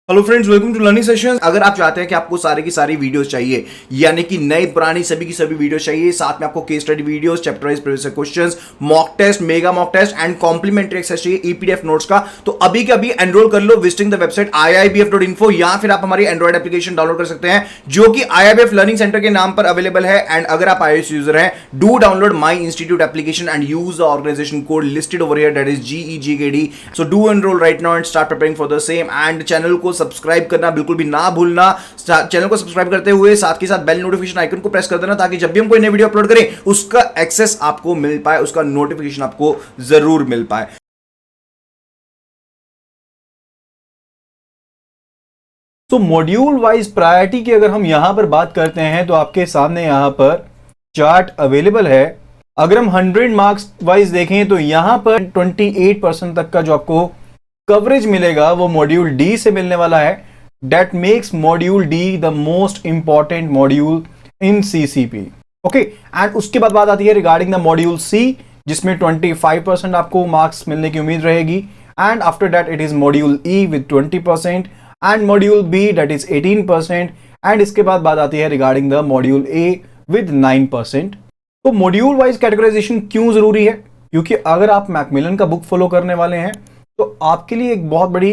Hello friends, welcome to learning sessions. अगर आप चाहते हैं कि आपको सारी की सारी वीडियोस चाहिए, यानी कि नई पुरानी सभी की सभी वीडियोस चाहिए, साथ में आपको case study videos, chapter wise previous questions, mock test, mega mock test and complimentary access चाहिए ईपीडीएफ नोट्स का, तो अभी के अभी एनरोल कर लो विजिटिंग द वेबसाइट iibf.info, या फिर आप हमारी एंड्रॉइड एप्लीकेशन डाउनलोड कर सकते हैं जो कि IIBF लर्निंग सेंटर के नाम पर अवेलेबल है। एंड अगर आप iOS यूजर हैं, do download my institute application and use the organization code listed over here, that is GEGKD। So do enroll right now and start preparing for the same. And channel को subscribe करना बिल्कुल भी ना भूलना। Channel को subscribe करते हुए साथ के साथ बेल नोटिफिकेशन आइकन को प्रेस कर देना, ताकि जब भी हम कोई नई वीडियो अपलोड करें उसका एक्सेस आपको मिल पाए, उसका नोटिफिकेशन आपको जरूर मिल पाए। तो मॉड्यूल वाइज प्रायोरिटी की अगर हम यहां पर बात करते हैं तो आपके सामने यहां पर चार्ट अवेलेबल है। अगर हम 100 मार्क्स वाइज देखें तो यहां पर 28% तक का जो आपको कवरेज मिलेगा वो मॉड्यूल डी से मिलने वाला है। That makes module D the most important module in CCP. Okay, and उसके बाद बात आती है रिगार्डिंग द मॉड्यूल C, जिसमें 25% आपको मार्क्स मिलने की उम्मीद रहेगी। And after that it is module E with 20% and module B that is 18%। And इसके बाद बात आती है regarding the module A with 9%। तो मॉड्यूल वाइज कैटेगराइजेशन क्यों जरूरी है? क्योंकि अगर आप मैकमिलन का बुक फॉलो करने वाले हैं तो आपके लिए एक बहुत बड़ी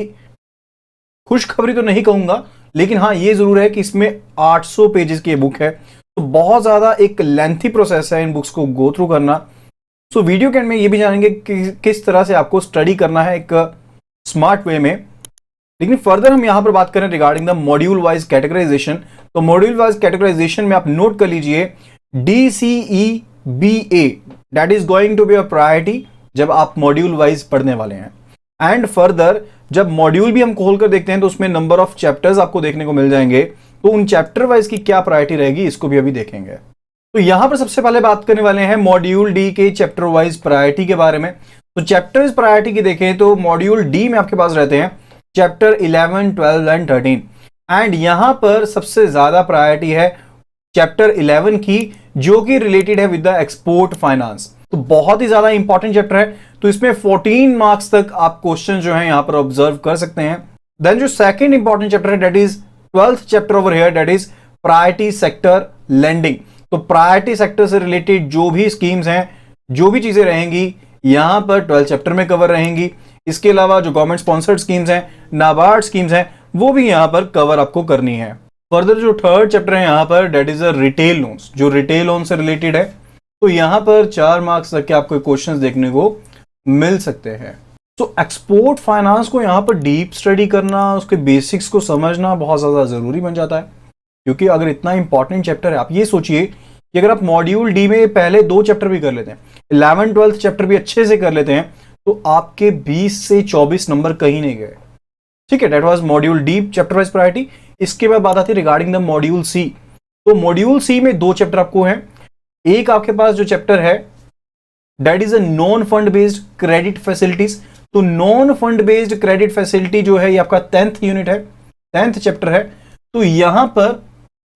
खुशखबरी तो नहीं कहूंगा, लेकिन हाँ ये जरूर है कि इसमें 800 पेजेस की बुक है, तो बहुत ज्यादा एक लेंथी प्रोसेस है इन बुक्स को गो थ्रू करना। सो वीडियो के एंड में ये भी जानेंगे कि किस तरह से आपको स्टडी करना है एक स्मार्ट वे में। लेकिन फर्दर हम यहां पर बात करें regarding the module wise categorization, तो मॉड्यूल वाइज कैटेगराइजेशन में आप नोट कर लीजिए DCEBA that is going to be a priority जब आप मॉड्यूल वाइज पढ़ने वाले हैं। एंड फर्दर जब मॉड्यूल भी हम खोलकर देखते हैं तो उसमें नंबर ऑफ चैप्टर्स आपको देखने को मिल जाएंगे, तो उन चैप्टर वाइज की क्या प्रायोरिटी रहेगी इसको भी अभी देखेंगे। तो यहां पर सबसे पहले बात करने वाले हैं मॉड्यूल डी के चैप्टर वाइज प्रायोरिटी के बारे में। तो चैप्टर वाइज प्रायोरिटी की देखें तो मॉड्यूल डी में आपके पास रहते हैं चैप्टर 11, 12 एंड 13। एंड यहां पर सबसे ज्यादा प्रायोरिटी है चैप्टर 11 की, जो कि रिलेटेड है विद द एक्सपोर्ट फाइनेंस। तो बहुत ही ज्यादा इंपॉर्टेंट चैप्टर है, तो इसमें 14 मार्क्स तक आप क्वेश्चन जो है यहां पर ऑब्जर्व कर सकते हैं। देन जो सेकंड इंपॉर्टेंट चैप्टर है that is 12th chapter over here, that is priority sector lending. तो प्रायोरिटी सेक्टर से रिलेटेड जो भी स्कीम्स हैं, जो भी चीजें रहेंगी यहां पर 12 चैप्टर में कवर रहेंगी। इसके अलावा जो गवर्नमेंट स्पॉन्सर्ड स्कीम्स हैं, नाबार्ड स्कीम्स हैं, वो भी यहां पर कवर आपको करनी है। फर्दर जो थर्ड चैप्टर है यहां पर that is a retail loans, जो रिटेल लोन से रिलेटेड है, तो यहां पर 4 मार्क्स तक के आपको क्वेश्चंस देखने को मिल सकते हैं। तो एक्सपोर्ट फाइनेंस को यहां पर डीप स्टडी करना, उसके बेसिक्स को समझना बहुत ज्यादा जरूरी बन जाता है, क्योंकि अगर इतना इंपॉर्टेंट चैप्टर है, आप ये सोचिए कि अगर आप मॉड्यूल डी में पहले 2 चैप्टर भी कर लेते हैं, 11, 12 चैप्टर भी अच्छे से कर लेते हैं, तो आपके 20 से 24 नंबर कहीं नहीं गए। ठीक है, that was module D chapter wise priority. इसके बाद बात आती है रिगार्डिंग द मॉड्यूल सी। तो मॉड्यूल सी में 2 चैप्टर आपको हैं। एक आपके पास जो चैप्टर है that is a non fund based credit facilities. तो non fund based credit facility जो है ये आपका 10th यूनिट है, 10th चैप्टर है। तो यहां पर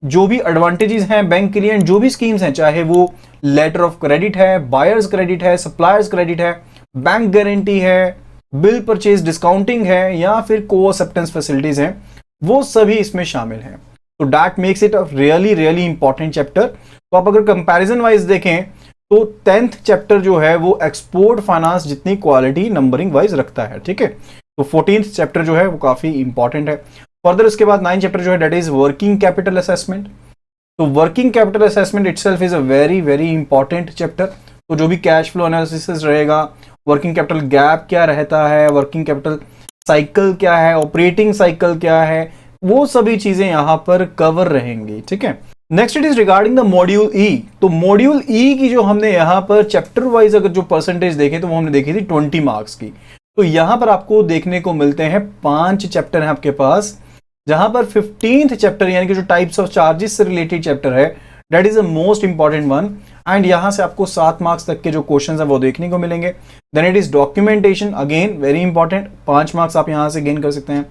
जो भी एडवांटेजेस हैं बैंक के लिए एंड जो भी स्कीम्स हैं, चाहे वो लेटर ऑफ क्रेडिट है, बायर्स क्रेडिट है, सप्लायर्स क्रेडिट है, बैंक गारंटी है, बिल परचेज डिस्काउंटिंग है, या फिर को एक्सेप्टेंस फैसिलिटीज हैं, वो सभी इसमें शामिल हैं। तो that makes it a really really important chapter. तो आप अगर कंपैरिजन वाइज देखें तो 10th चैप्टर जो है वो एक्सपोर्ट फाइनेंस जितनी क्वालिटी नंबरिंग वाइज रखता है। ठीक है, तो 14th चैप्टर जो है वो काफी इंपॉर्टेंट है। फर्दर इसके बाद 9th चैप्टर जो है that is working capital assessment. तो working capital assessment itself is a very very important chapter. तो जो भी कैश फ्लो एनालिसिस रहेगा, वर्किंग कैपिटल गैप क्या रहता है, वर्किंग कैपिटल साइकिल क्या है, ऑपरेटिंग साइकिल क्या है, वो सभी चीजें यहां पर कवर रहेंगी। ठीक है, next it is regarding the module E. तो मॉड्यूल ई की जो हमने यहां पर चैप्टर वाइज अगर जो परसेंटेज देखे तो वो हमने देखी थी 20 मार्क्स की। तो यहां पर आपको देखने को मिलते हैं 5 चैप्टर हैं आपके पास, जहां पर 15th चैप्टर यानी कि जो टाइप्स ऑफ चार्जेस से रिलेटेड चैप्टर है that is the most important one. And यहां से आपको 7 मार्क्स तक के जो क्वेश्चंस है वो देखने को मिलेंगे। Then it is documentation, again very important, 5 marks आप यहां से गेन कर सकते हैं।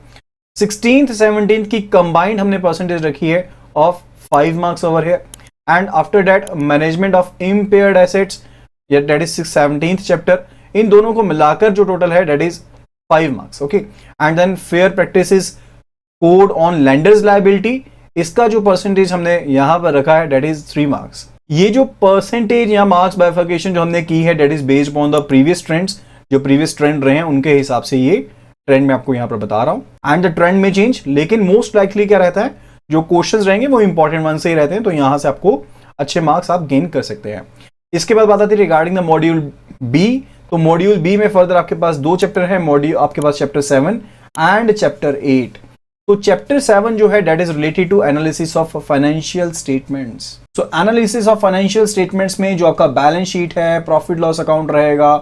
16th 17th की कंबाइंड हमने परसेंटेज रखी है of 5 marks over here. And after that management of impaired assets, that is 17th chapter. इन दोनों को मिलाकर जो टोटल है that is 5 marks. Okay, and then fair practices code on lenders liability, इसका जो परसेंटेज हमने यहां पर रखा है डेट इज 3 मार्क्स। ये जो परसेंटेज या मार्क्स बाइफर्केशन जो हमने की है that is based upon the previous trends, जो प्रीवियस ट्रेंड रहे हैं उनके हिसाब से ये ट्रेंड मैं आपको यहां पर बता रहा हूं। एंड द ट्रेंड में चेंज, लेकिन मोस्ट लाइकली क्या रहता है, जो क्वेश्चंस रहेंगे वो इंपॉर्टेंट वन से ही रहते हैं, तो यहां से आपको अच्छे मार्क्स आप गेन कर सकते हैं। इसके बाद बात आती है रिगार्डिंग द मॉड्यूल बी। तो मॉड्यूल बी में फर्दर आपके पास 2 चैप्टर है, मॉड्यूल आपके पास चैप्टर 7 एंड चैप्टर 8। तो चैप्टर 7 जो है that is related to analysis of financial statements. So analysis of financial statements में जो आपका बैलेंस शीट है, प्रॉफिट लॉस अकाउंट रहेगा,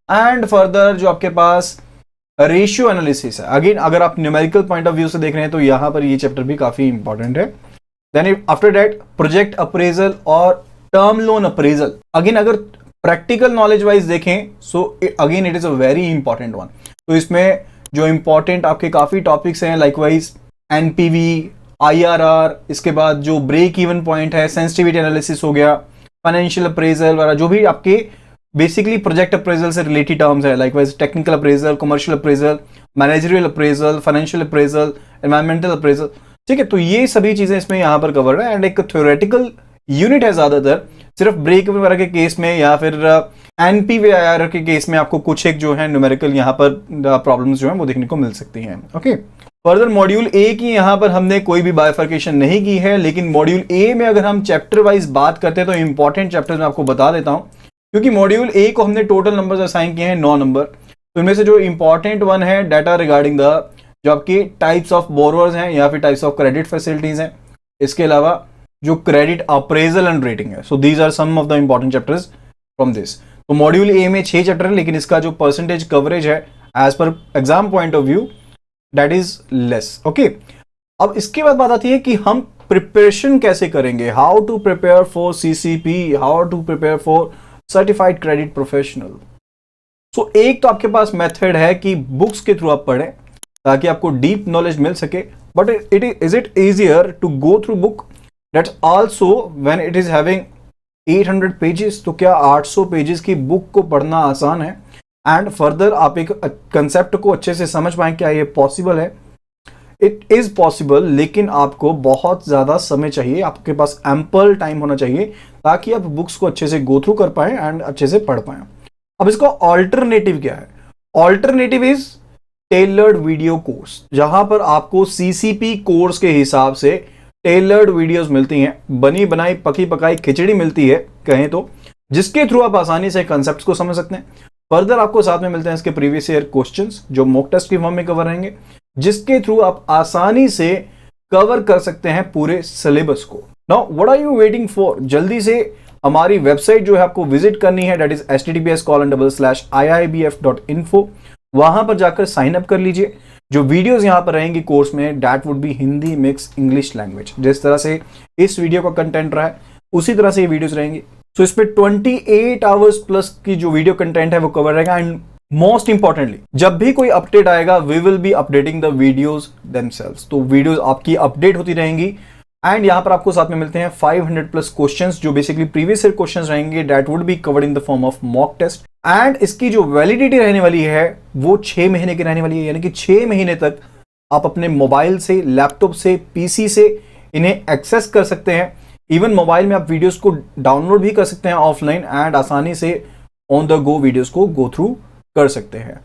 एंड फर्दर जो आपके पास रेशियो एनालिसिस है। अगेन अगर आप न्यूमेरिकल पॉइंट ऑफ व्यू से देख रहे हैं तो यहां पर ये चैप्टर भी काफी इंपॉर्टेंट है। Then after that project appraisal और टर्म लोन अप्रेजल। अगेन अगर प्रैक्टिकल नॉलेज वाइज देखें so again it is a very important one. तो इसमें जो इंपॉर्टेंट आपके काफी टॉपिक्स हैं लाइकवाइज एनपीवी, आईआरआर, इसके बाद जो ब्रेक इवन पॉइंट है, सेंसिटिविटी एनालिसिस हो गया, फाइनेंशियल अप्रेजल वगैरह, जो भी आपके बेसिकली प्रोजेक्ट अप्रेजल से रिलेटेड टर्म्स है likewise technical appraisal, commercial appraisal, managerial appraisal, financial appraisal, environmental appraisal. ठीक है, तो ये सभी चीजें इसमें यहां पर कवर है। एंड एक थ्योरेटिकल यूनिट है ज्यादातर, सिर्फ ब्रेक इवन वगैरह के केस में या फिर एनपीवी आईआरआर के केस में आपको कुछ एक जो है न्यूमेरिकल यहां पर प्रॉब्लम्स जो है वो देखने को मिल सकती हैं। ओके, फर्दर मॉड्यूल ए की यहां पर हमने कोई भी बाइफर्केशन नहीं की है, लेकिन मॉड्यूल ए में अगर हम चैप्टर वाइज बात करते हैं तो इंपॉर्टेंट चैप्टर्स मैं आपको बता देता हूं, क्योंकि मॉड्यूल ए को हमने टोटल नंबर्स असाइन किए हैं 9 नंबर। तो इनमें से जो इंपॉर्टेंट वन है डाटा रिगार्डिंग द जो आपके टाइप्स ऑफ बोरोअर्स हैं या फिर टाइप्स ऑफ क्रेडिट फैसिलिटीज हैं, इसके अलावा जो क्रेडिट अप्रेजल एंड रेटिंग है। So these are some of the important chapters from this. तो मॉड्यूल ए में 6 चैप्टर है, लेकिन इसका जो परसेंटेज कवरेज है as per exam point of view that is less. Okay, अब इसके बाद बात आती है कि हम प्रिपरेशन कैसे करेंगे, how to prepare for CCP, how to prepare for certified credit professional. So एक तो आपके पास मेथड है कि बुक्स के थ्रू आप पढ़ें ताकि आपको डीप नॉलेज मिल सके, but is it easier to go through book, that's also when it is having 800 pages. तो क्या 800 पेजेस की बुक को पढ़ना आसान है? एंड फर्दर आप एक कंसेप्ट को अच्छे से समझ पाएं, क्या ये पॉसिबल है? इट इज पॉसिबल, लेकिन आपको बहुत ज्यादा समय चाहिए, आपके पास एम्पल टाइम होना चाहिए ताकि आप बुक्स को अच्छे से गो थ्रू कर पाएं एंड अच्छे से पढ़ पाएं। अब इसका ऑल्टरनेटिव क्या है? Alternative is tailored video course, जहां पर आपको सीसीपी कोर्स के हिसाब से टेलर्ड वीडियोस मिलती हैं, बनी बनाई पकी पकाई खिचड़ी मिलती है कहें तो, जिसके थ्रू आप आसानी से कंसेप्ट्स को समझ सकते हैं। फर्दर आपको साथ में मिलते हैं इसके प्रीवियस ईयर क्वेश्चंस जो मॉक टेस्ट की फॉर्म में कवर रहेंगे, जिसके थ्रू आप आसानी से कवर कर सकते हैं पूरे सिलेबस को। Now what are you waiting for? जल्दी से हमारी वेबसाइट जो है आपको विजिट करनी है, दैट इज https://iibf.info। वहां पर जाकर साइन अप कर लीजिए। जो वीडियोस यहां पर रहेंगी कोर्स में that would B Hindi mix English language. जिस तरह से इस वीडियो का कंटेंट रहा है उसी तरह से ये वीडियोस रहेंगी। तो इस पे 28 आवर्स प्लस की जो वीडियो कंटेंट है वो कवर रहेगा। एंड मोस्ट इंपॉर्टेंटली जब भी कोई अपडेट आएगा we will be updating the videos themselves. तो वीडियोस आपकी अपडेट होती रहेंगी। एंड यहां पर आपको साथ में मिलते हैं 500 प्लस क्वेश्चंस जो बेसिकली प्रीवियस ईयर क्वेश्चंस रहेंगे, that would be covered in the form of mock test. And इसकी जो वैलिडिटी रहने वाली है वो 6 महीने की रहने वाली है, यानी कि 6 महीने तक आप अपने मोबाइल से, लैपटॉप से, पीसी से इन्हें एक्सेस कर सकते हैं। इवन मोबाइल में आप वीडियोस को डाउनलोड भी कर सकते हैं ऑफलाइन एंड आसानी से ऑन द गो वीडियोस को गो थ्रू कर सकते हैं।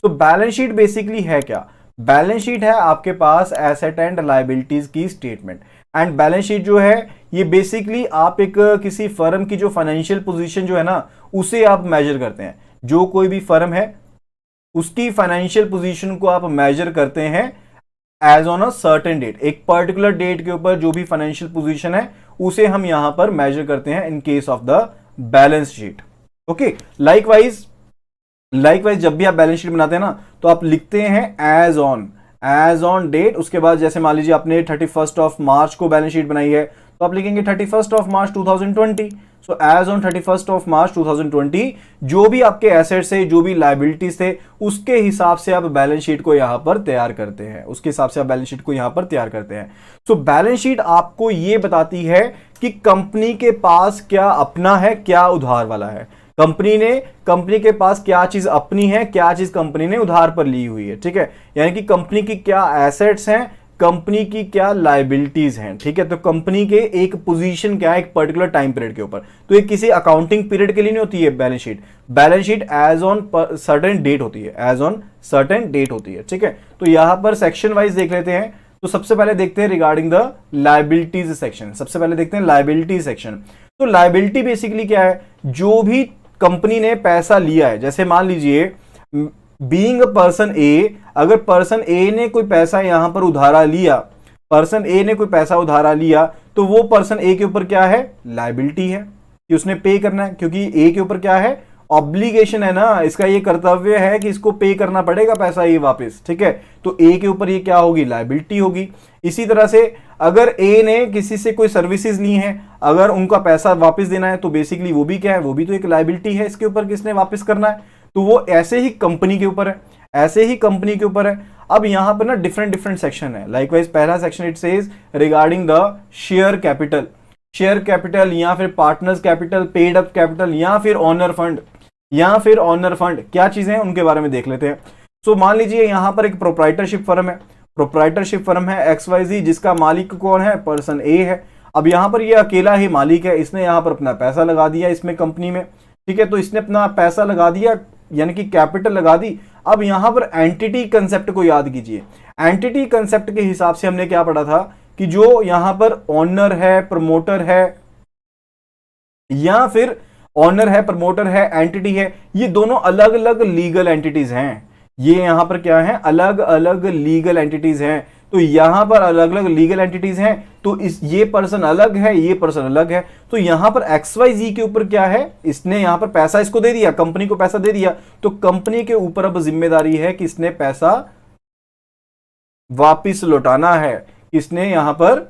तो बैलेंस शीट बेसिकली है क्या? बैलेंस शीट है आपके पास एसेट एंड लायबिलिटीज की स्टेटमेंट। एंड बैलेंस शीट जो है ये बेसिकली आप एक किसी फर्म की जो फाइनेंशियल पोजीशन जो है ना उसे आप मेजर करते हैं। जो कोई भी फर्म है उसकी फाइनेंशियल पोजीशन को आप मेजर करते हैं as on a certain date. एक पर्टिकुलर डेट के ऊपर जो भी फाइनेंशियल पोजीशन है उसे हम यहां पर मेजर करते हैं इन case of the balance sheet. Okay, likewise जब भी आप बैलेंस शीट बनाते हैं ना तो आप लिखते हैं एज ऑन डेट। उसके बाद जैसे मान लीजिए आपने 31 ऑफ मार्च को बैलेंस शीट बनाई है तो आप लिखेंगे 31 of March 2020। So as on 31 of March 2020 जो भी आपके एसेट्स है, जो भी लायबिलिटीज थे, उसके हिसाब से आप बैलेंस शीट को यहां पर तैयार करते हैं। सो बैलेंस शीट आपको यह बताती है कि कंपनी के पास क्या अपना है, क्या उधार वाला है। कंपनी के पास क्या चीज अपनी है, क्या चीज कंपनी ने उधार पर ली हुई है, ठीक है। यानी कि कंपनी की क्या एसेट्स हैं, कंपनी की क्या लायबिलिटीज हैं, ठीक है। तो कंपनी के एक पोजीशन क्या है एक पर्टिकुलर टाइम पीरियड के ऊपर, तो ये किसी अकाउंटिंग पीरियड के लिए नहीं होती है balance sheet as on certain date होती है, एज ऑन सर्टेन डेट होती है, ठीक है। तो यहां पर सेक्शन वाइज देख लेते हैं। तो सबसे पहले देखते हैं रिगार्डिंग द लायबिलिटीज सेक्शन, सबसे पहले देखते हैं लायबिलिटी सेक्शन। तो लायबिलिटी बेसिकली क्या है, जो भी कंपनी ने पैसा लिया है, जैसे मान लीजिए बीइंग अ पर्सन ए, अगर पर्सन ए ने कोई पैसा यहां पर उधारा लिया, पर्सन ए ने कोई पैसा उधारा लिया, तो वो पर्सन ए के ऊपर क्या है, लायबिलिटी है कि उसने पे करना है, क्योंकि ए के ऊपर क्या है, ऑब्लिगेशन है ना, इसका ये कर्तव्य है कि इसको पे करना पड़ेगा पैसा ये वापस, ठीक है। तो ए के ऊपर ये क्या होगी, लायबिलिटी होगी। इसी तरह से अगर ए ने किसी से कोई सर्विसेज ली हैं, अगर उनका पैसा वापस देना है, तो बेसिकली वो भी क्या है, वो भी तो एक लायबिलिटी है इसके ऊपर, किसने वापस करना है, तो वो ऐसे ही कंपनी के ऊपर है, ऐसे ही कंपनी के ऊपर है। अब यहां पर ना डिफरेंट सेक्शन है। लाइकवाइज पहला section it says regarding the share capital या फिर partners capital, paid up capital या फिर ऑनर फंड, क्या चीजें हैं उनके बारे में देख लेते हैं। सो मान लीजिए यहां पर एक प्रोप्राइटरशिप फर्म है XYZ, जिसका मालिक कौन है, पर्सन ए है। अब यहां पर ये अकेला ही मालिक है, इसने यहां पर अपना पैसा लगा दिया इसमें कंपनी में, ठीक है। तो इसने अपना पैसा लगा दिया, यानी कि कैपिटल लगा दी। अब यहां पर एंटिटी कंसेप्ट को याद कीजिए। एंटिटी कंसेप्ट के हिसाब से हमने क्या पढ़ा था कि जो यहां पर ऑनर है, प्रमोटर है, या फिर ऑनर है, प्रमोटर है, एंटिटी है, ये दोनों अलग अलग लीगल एंटिटीज हैं। ये यहां पर क्या है, अलग अलग लीगल एंटिटीज हैं। तो यहां पर अलग अलग लीगल एंटिटीज हैं, तो इस ये पर्सन अलग है, ये पर्सन अलग है। तो यहां पर XYZ के ऊपर क्या है, इसने यहां पर पैसा इसको दे दिया, कंपनी को पैसा दे दिया, तो कंपनी के ऊपर अब जिम्मेदारी है कि इसने पैसा वापिस लौटाना है। किसने यहां पर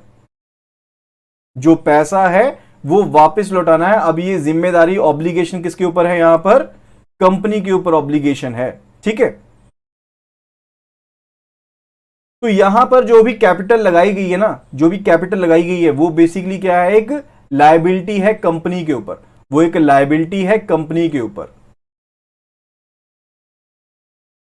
जो पैसा है वो वापस लौटाना है। अब ये जिम्मेदारी, ऑब्लिगेशन किसके ऊपर है, यहां पर कंपनी के ऊपर ऑब्लिगेशन है, ठीक है। तो यहां पर जो भी कैपिटल लगाई गई है ना, जो भी कैपिटल लगाई गई है, वो बेसिकली क्या है, एक लायबिलिटी है कंपनी के ऊपर, वो एक लायबिलिटी है कंपनी के ऊपर।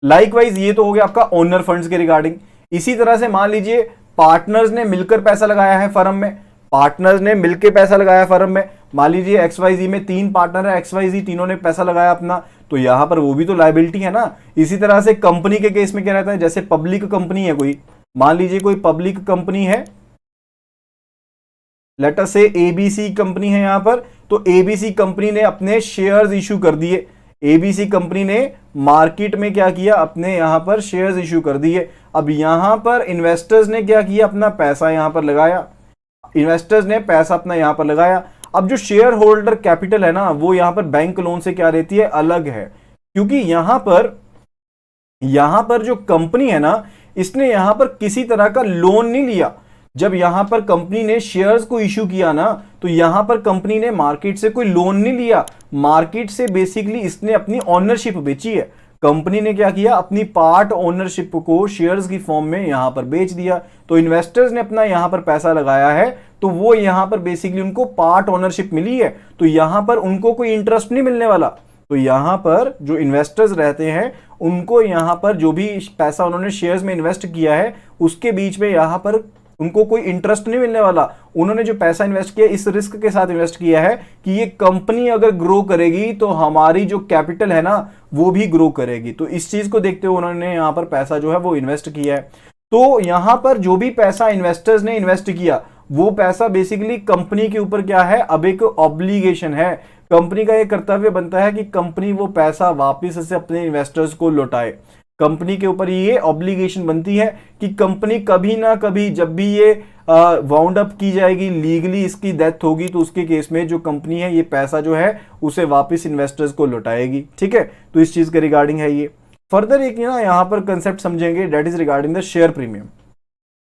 लाइकवाइज ये तो हो गया आपका ओनर फंड्स के रिगार्डिंग। इसी तरह से मान लीजिए पार्टनर्स ने मिलकर पैसा लगाया है फर्म में, पार्टनर्स ने मिलकर पैसा लगाया फर्म में। मान लीजिए XYZ में 3 पार्टनर है, XYZ तीनों ने पैसा लगाया अपना, तो यहां पर वो भी तो लायबिलिटी है ना। इसी तरह से कंपनी के केस में क्या रहता है, जैसे पब्लिक कंपनी है कोई, मान लीजिए कोई पब्लिक कंपनी है, लेट अस से ABC कंपनी है यहां पर, तो ABC कंपनी ने अपने शेयर्स इशू कर दिए। ABC कंपनी ने मार्केट में क्या किया, अपने यहां पर शेयर्स इशू कर दिए। अब यहां पर इन्वेस्टर्स ने क्या किया, अपना पैसा यहां पर लगाया, इन्वेस्टर्स ने पैसा अपना यहां पर लगाया। अब जो शेयर होल्डर कैपिटल है ना, वो यहां पर बैंक लोन से क्या रहती है, अलग है, क्योंकि यहां पर जो कंपनी है ना, इसने यहां पर किसी तरह का लोन नहीं लिया। जब यहां पर कंपनी ने शेयर्स को इश्यू किया ना, तो यहां पर कंपनी ने मार्केट से कोई लोन नहीं लिया, मार्केट से बेसिकली इसने अपनी ओनरशिप बेची है। कंपनी ने क्या किया, अपनी पार्ट ओनरशिप को शेयर्स की फॉर्म में यहां पर बेच दिया। तो इन्वेस्टर्स ने अपना यहां पर पैसा लगाया है, तो वो यहां पर बेसिकली उनको पार्ट ओनरशिप मिली है, तो यहां पर उनको कोई इंटरेस्ट नहीं मिलने वाला। तो यहां पर जो इन्वेस्टर्स रहते हैं, उनको यहां पर जो भी पैसा उन्होंने शेयर्स में इन्वेस्ट किया है, उसके बीच में यहां पर उनको कोई इंटरेस्ट नहीं मिलने वाला। उन्होंने जो पैसा इन्वेस्ट किया, इस रिस्क के साथ इन्वेस्ट किया है कि ये कंपनी अगर ग्रो करेगी तो हमारी जो कैपिटल है ना, वो भी ग्रो करेगी। तो इस चीज को देखते हुए उन्होंने यहां पर पैसा जो है वो इन्वेस्ट किया है। तो यहां पर जो भी पैसा इन्वेस्टर्स ने इन्वेस्ट किया, वो पैसा बेसिकली कंपनी के ऊपर क्या है, अब एक ऑब्लिगेशन है। कंपनी का ये कर्तव्य बनता है कि कंपनी वो पैसा वापिस से अपने इन्वेस्टर्स को लौटाए। कंपनी के ऊपर ये ऑब्लिगेशन बनती है कि कंपनी कभी ना कभी, जब भी ये वाउंड अप की जाएगी, लीगली इसकी डेथ होगी, तो उसके केस में जो कंपनी है, ये पैसा जो है उसे वापस इन्वेस्टर्स को लौटाएगी, ठीक है। तो इस चीज के रिगार्डिंग है ये। फर्दर एक ना यहां पर कंसेप्ट समझेंगे, that is regarding the share premium,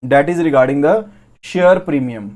that is regarding the share premium.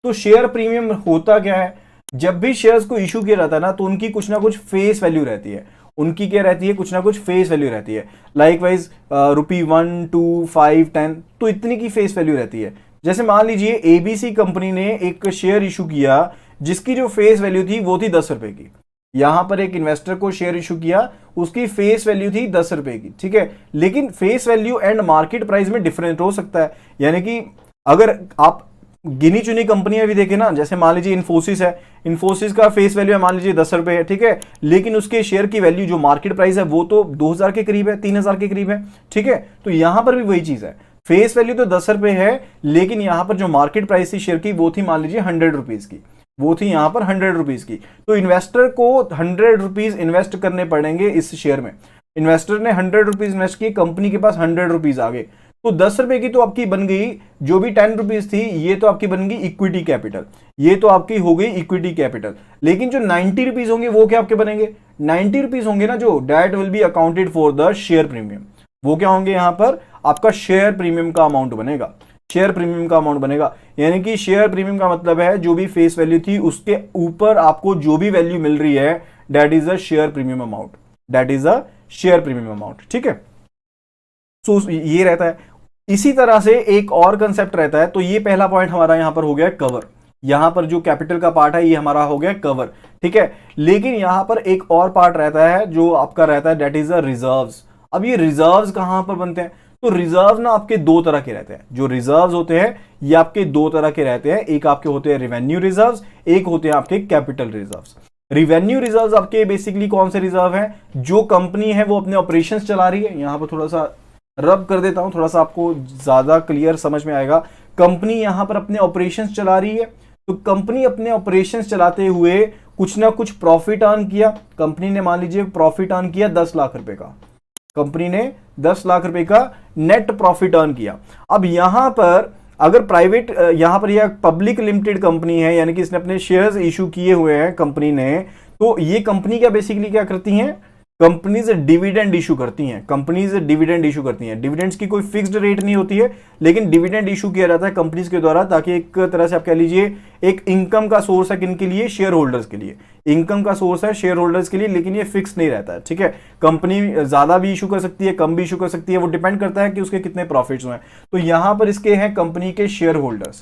तो शेयर प्रीमियम होता क्या है, जब भी शेयर्स को इशू किया जाता है ना, तो उनकी कुछ ना कुछ फेस वैल्यू रहती है, उनकी क्या रहती है, कुछ ना कुछ फेस वैल्यू रहती है। लाइकवाइज ₹1, 2, 5, 10, तो इतनी की फेस वैल्यू रहती है। जैसे मान लीजिए ABC कंपनी ने एक शेयर इशू किया जिसकी जो फेस वैल्यू थी वो थी 10 रुपए की। यहां पर एक इन्वेस्टर को शेयर इशू किया, उसकी फेस वैल्यू थी 10 रुपए की, ठीक है। लेकिन face value and market price में डिफरेंट हो सकता है। यानी कि अगर आप गिनी चुनी कंपनियां भी देखें ना, जैसे मान लीजिए इन्फोसिस है, इन्फोसिस का फेस वैल्यू है मान लीजिए 10 रुपए है, ठीक है, लेकिन उसके शेयर की वैल्यू जो मार्केट प्राइस है वो तो 2000 के करीब है, 3000 के करीब है, ठीक है। तो यहां पर भी वही चीज है, फेस वैल्यू तो 10 रुपए है, लेकिन यहां पर जो मार्केट प्राइस थी शेयर की वो थी मान लीजिए 100 रुपीज की, वो थी यहां पर 100 रुपीज की। तो इन्वेस्टर को 100 रुपीज इन्वेस्ट करने पड़ेंगे इस शेयर में। इन्वेस्टर ने 100 रुपीज इन्वेस्ट किए, कंपनी के पास 100 रुपीज आ गए, तो 10 रुपए की तो आपकी बन गई, जो भी 10 रुपीज थी ये तो आपकी बन गई इक्विटी कैपिटल, ये तो आपकी हो गई इक्विटी कैपिटल। लेकिन जो 90 रुपीज होंगे वो क्या आपके बनेंगे, 90 रुपीज होंगे ना जो, that will B accounted for the share premium. वो क्या होंगे यहां पर, आपका शेयर प्रीमियम का अमाउंट बनेगा, शेयर प्रीमियम का अमाउंट बनेगा। यानी कि शेयर प्रीमियम का मतलब है जो भी फेस वैल्यू थी उसके ऊपर आपको जो भी वैल्यू मिल रही है, that is a share premium amount, that is a share premium amount, ठीक है। सो ये रहता है। इसी तरह से एक और कंसेप्ट रहता है, तो ये पहला पॉइंट हमारा यहां पर हो गया कवर, यहां पर जो कैपिटल का पार्ट है ये हमारा हो गया कवर, ठीक है। लेकिन यहां पर एक और पार्ट रहता है जो आपका रहता है, दैट इज अ रिजर्व्स। अब ये रिजर्व्स कहां पर बनते हैं, तो रिजर्व ना आपके दो तरह के रहते हैं, जो रिजर्व्स होते हैं ये आपके दो तरह के रहते हैं, एक आपके होते हैं रेवेन्यू रिजर्व्स, एक होते हैं आपके कैपिटल रिजर्व्स। रेवेन्यू रिजर्व्स आपके बेसिकली कौन से रिजर्व हैं, जो कंपनी है वो अपने ऑपरेशंस चला रही है, यहां पर थोड़ा सा रब कर देता हूं, थोड़ा सा आपको ज्यादा क्लियर समझ में आएगा। कंपनी यहां पर अपने ऑपरेशंस चला रही है, तो कंपनी अपने ऑपरेशंस चलाते हुए कुछ ना कुछ प्रॉफिट अर्न किया, कंपनी ने मान लीजिए प्रॉफिट अर्न किया 10 लाख रुपए का, कंपनी ने 10 लाख रुपए का नेट प्रॉफिट अर्न किया। अब यहां पर अगर प्राइवेट, यहां पर यह पब्लिक लिमिटेड कंपनी है, यानी कि इसने अपने शेयर्स इशू किए हुए हैं कंपनी ने, तो ये कंपनी क्या बेसिकली क्या करती हैं, कंपनीज डिविडेंड इशू करती हैं, कंपनीज डिविडेंड इशू करती हैं। डिविडेंड्स की कोई फिक्स्ड रेट नहीं होती है, लेकिन डिविडेंड इशू किया जाता है कंपनीज के द्वारा, ताकि एक तरह से आप कह लीजिए एक इनकम का सोर्स है किनके लिए, शेयर होल्डर्स के लिए, इनकम का सोर्स है शेयर होल्डर्स के लिए, लेकिन ये फिक्स नहीं रहता है, ठीक है। कंपनी ज्यादा भी इशू कर सकती है, कम भी इशू कर सकती है, वो डिपेंड करता है कि उसके कितने प्रॉफिट्स हुए हैं। तो यहां पर इसके हैं कंपनी के शेयर होल्डर्स,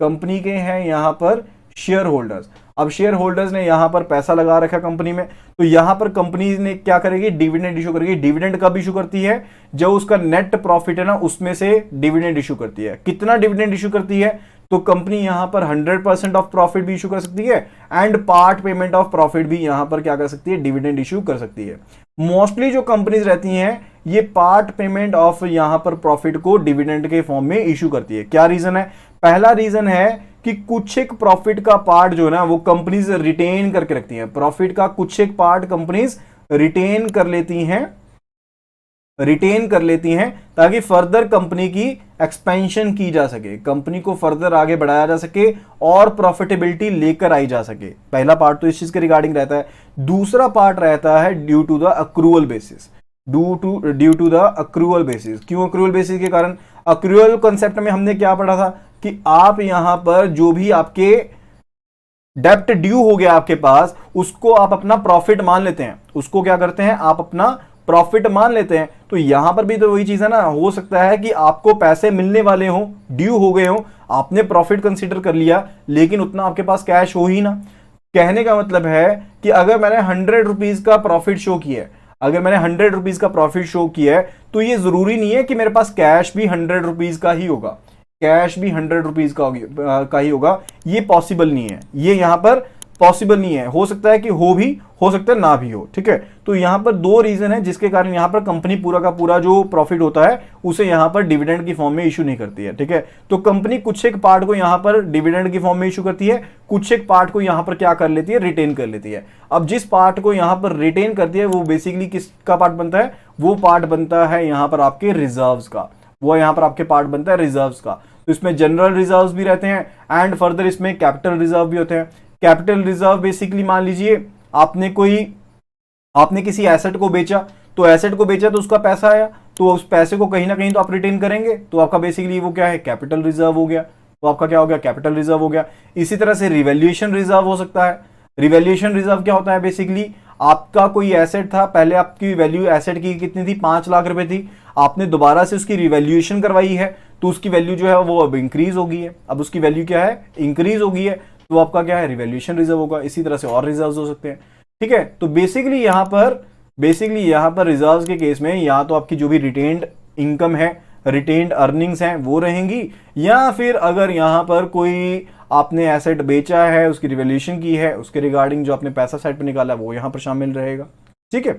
कंपनी के हैं यहां पर शेयर होल्डर्स। अब शेयर होल्डर्स ने यहां पर पैसा लगा रखा कंपनी में, तो यहां पर कंपनी ने क्या करेगी, डिविडेंड इशू करेगी। डिविडेंड कब इशू करती है, जब उसका नेट प्रॉफिट है ना उसमें से डिविडेंड इशू करती है। कितना डिविडेंड इशू करती है, तो कंपनी यहां पर 100% ऑफ प्रॉफिट भी इशू कर सकती है and part payment of profit भी यहां पर क्या कर सकती है, डिविडेंड इशू कर सकती है। मोस्टली जो कंपनीज रहती हैं ये पार्ट पेमेंट ऑफ यहां पर प्रॉफिट को डिविडेंड के फॉर्म में इशू करती है। क्या रीजन है, पहला रीजन है कि कुछ एक प्रॉफिट का पार्ट जो है ना वो कंपनीज रिटेन करके रखती हैं, प्रॉफिट का कुछ एक पार्ट कंपनीज रिटेन कर लेती हैं ताकि फर्दर कंपनी की एक्सपेंशन की जा सके, कंपनी को फर्दर आगे बढ़ाया जा सके और प्रॉफिटेबिलिटी लेकर आई जा सके। पहला पार्ट तो इस चीज के रिगार्डिंग रहता है। दूसरा पार्ट रहता है due to the accrual basis, due to the accrual basis. क्यों अक्रूवल बेसिस के कारण, अक्रूवल कॉन्सेप्ट में हमने क्या पढ़ा था कि आप यहां पर जो भी आपके डेप्ट ड्यू हो गया आपके पास, उसको आप अपना प्रॉफिट मान लेते हैं, उसको क्या करते हैं आप अपना प्रॉफिट मान लेते हैं। तो यहां पर भी तो वही चीज है ना, हो सकता है कि आपको पैसे मिलने वाले हों, ड्यू हो गए हों, आपने प्रॉफिट कंसीडर कर लिया, लेकिन उतना आपके पास कैश हो ही ना। कहने का मतलब है कि अगर मैंने 100 रुपीज का प्रॉफिट शो किया है, अगर मैंने 100 रुपीज का प्रॉफिट शो किया है, तो ये जरूरी नहीं है कि मेरे पास कैश भी 100 रुपीज का ही होगा, कैश भी 100 रुपीज का ही होगा, ये पॉसिबल नहीं है, ये यहां पर पॉसिबल नहीं है। हो सकता है कि हो भी, हो सकता है ना भी हो, ठीक है। तो यहां पर दो रीजन है जिसके कारण यहां पर कंपनी पूरा का पूरा जो प्रॉफिट होता है उसे यहां पर डिविडेंड की फॉर्म में इशू नहीं करती है, ठीक है। तो कंपनी कुछ एक पार्ट को यहां पर डिविडेंड की फॉर्म में इशू करती है, कुछ एक पार्ट को यहां पर क्या कर लेती है, रिटेन कर लेती है। अब जिस पार्ट को यहां पर रिटेन करती है वो बेसिकली किसका पार्ट बनता है, वो पार्ट बनता है यहां पर आपके रिजर्व्स का, वो यहां पर आपके पार्ट बनता है रिजर्व्स का। तो इसमें जनरल रिजर्व्स भी रहते हैं एंड फर्दर इसमें कैपिटल रिजर्व भी होते हैं। कैपिटल रिजर्व बेसिकली मान लीजिए आपने किसी एसेट को बेचा, तो एसेट को बेचा तो उसका पैसा आया, तो उस पैसे को कहीं ना कहीं तो आप रिटेन करेंगे, तो आपका बेसिकली वो क्या है, कैपिटल रिजर्व हो गया, तो आपका क्या हो गया, कैपिटल रिजर्व हो गया। इसी तरह से रिवैल्यूएशन रिजर्व हो सकता है। रिवैल्यूएशन रिजर्व क्या होता है, बेसिकली आपका कोई एसेट था, पहले आपकी वैल्यू एसेट की कितनी थी, 5 लाख रुपए थी, आपने दोबारा से उसकी रिवैल्यूएशन करवाई है, तो उसकी वैल्यू जो है वो अब इंक्रीज हो गई है, अब उसकी वैल्यू क्या है, इंक्रीज हो गई है। तो आपका क्या है, रिवैल्यूएशन रिजर्व होगा। इसी तरह से और रिजर्व्स हो सकते हैं, ठीक है। तो बेसिकली यहां पर रिजर्व्स के केस में या तो आपकी जो भी रिटेन्ड इनकम है, रिटेन्ड अर्निंग्स हैं वो रहेंगी, या फिर अगर यहां पर कोई आपने एसेट बेचा है, उसकी रिवैल्यूएशन की है, उसके रिगार्डिंग जो आपने पैसा साइड पे निकाला वो यहां पर शामिल रहेगा, ठीक है।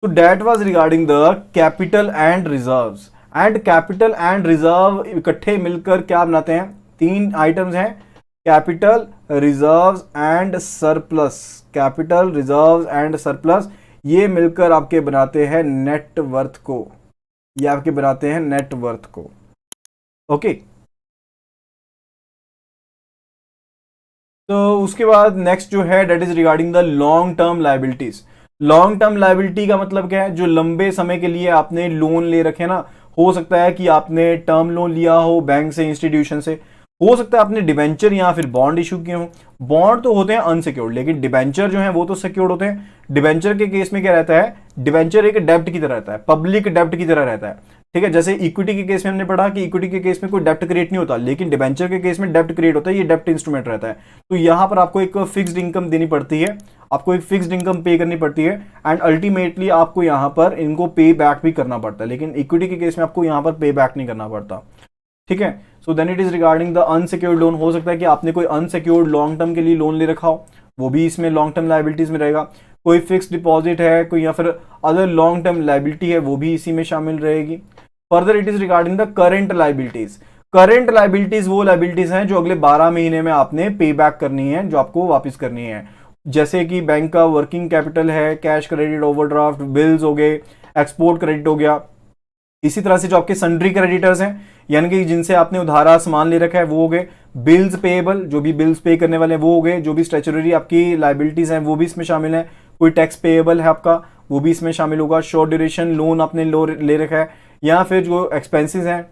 तो that was regarding the capital and reserves. And capital and reserve इकट्ठे मिलकर क्या बनाते हैं, तीन आइटम्स हैं, capital, reserves and surplus. Capital, reserves and surplus, ये मिलकर आपके बनाते हैं नेटवर्थ को, ये आपके बनाते हैं नेटवर्थ को, ओके। तो उसके बाद नेक्स्ट जो है that is regarding the long term liabilities. Long term liability का मतलब क्या है, जो लंबे समय के लिए आपने लोन ले रखे ना, हो सकता है कि आपने टर्म लोन लिया हो बैंक से, इंस्टीट्यूशन से, हो सकता है आपने डिबेंचर या फिर बॉन्ड इशू किए हो। बॉन्ड तो होते हैं अनसिक्योर्ड, लेकिन डिबेंचर जो है वो तो सिक्योर्ड होते हैं। डिबेंचर के केस में क्या रहता है, डिबेंचर एक डेब्ट की तरह रहता है, पब्लिक डेब्ट की तरह रहता है, ठीक है। जैसे इक्विटी के केस में हमने पढ़ा कि इक्विटी के केस में कोई डेब्ट क्रिएट नहीं होता, लेकिन डिबेंचर के केस में डेब्ट क्रिएट होता है, ये डेब्ट इंस्ट्रूमेंट रहता है। तो यहां पर आपको एक फिक्स्ड इनकम देनी पड़ती है, आपको एक फिक्स्ड इनकम पे करनी पड़ती है, एंड अल्टीमेटली आपको यहां पर इनको पे बैक भी करना पड़ता है। लेकिन इक्विटी के केस में आपको यहां पर पे बैक नहीं करना पड़ता, ठीक है। So then it is regarding the unsecured loan. हो सकता है कि आपने कोई अनसिक्योर्ड लॉन्ग टर्म के लिए लोन ले रखा हो, वो भी इसमें लॉन्ग टर्म लायबिलिटीज में रहेगा। कोई फिक्स्ड डिपॉजिट है कोई, या फिर अदर लॉन्ग टर्म लायबिलिटी है, वो भी इसी में शामिल रहेगी। Further it is regarding the current liabilities. Current liabilities वो लायबिलिटीज हैं जो अगले 12 महीने में आपने पे बैक करनी है, जो आपको वापस करनी है। जैसे कि बैंक का वर्किंग कैपिटल है, कैश क्रेडिट, ओवरड्राफ्ट, बिल्स हो गए, एक्सपोर्ट क्रेडिट हो गया। इसी तरह से जो आपके सन्ड्री क्रेडिटर्स हैं, यानी कि जिनसे आपने उधारा सामान ले रखा है, वो हो गए। बिल्स पेएबल, जो भी बिल्स पे करने वाले हैं वो हो गए। जो भी स्टैच्यूटरी आपकी लायबिलिटीज हैं वो भी इसमें शामिल है। कोई टैक्स पेएबल है आपका, वो भी इसमें शामिल होगा। शॉर्ट ड्यूरेशन लोन आपने ले रखा है, या फिर जो एक्सपेंसेस हैं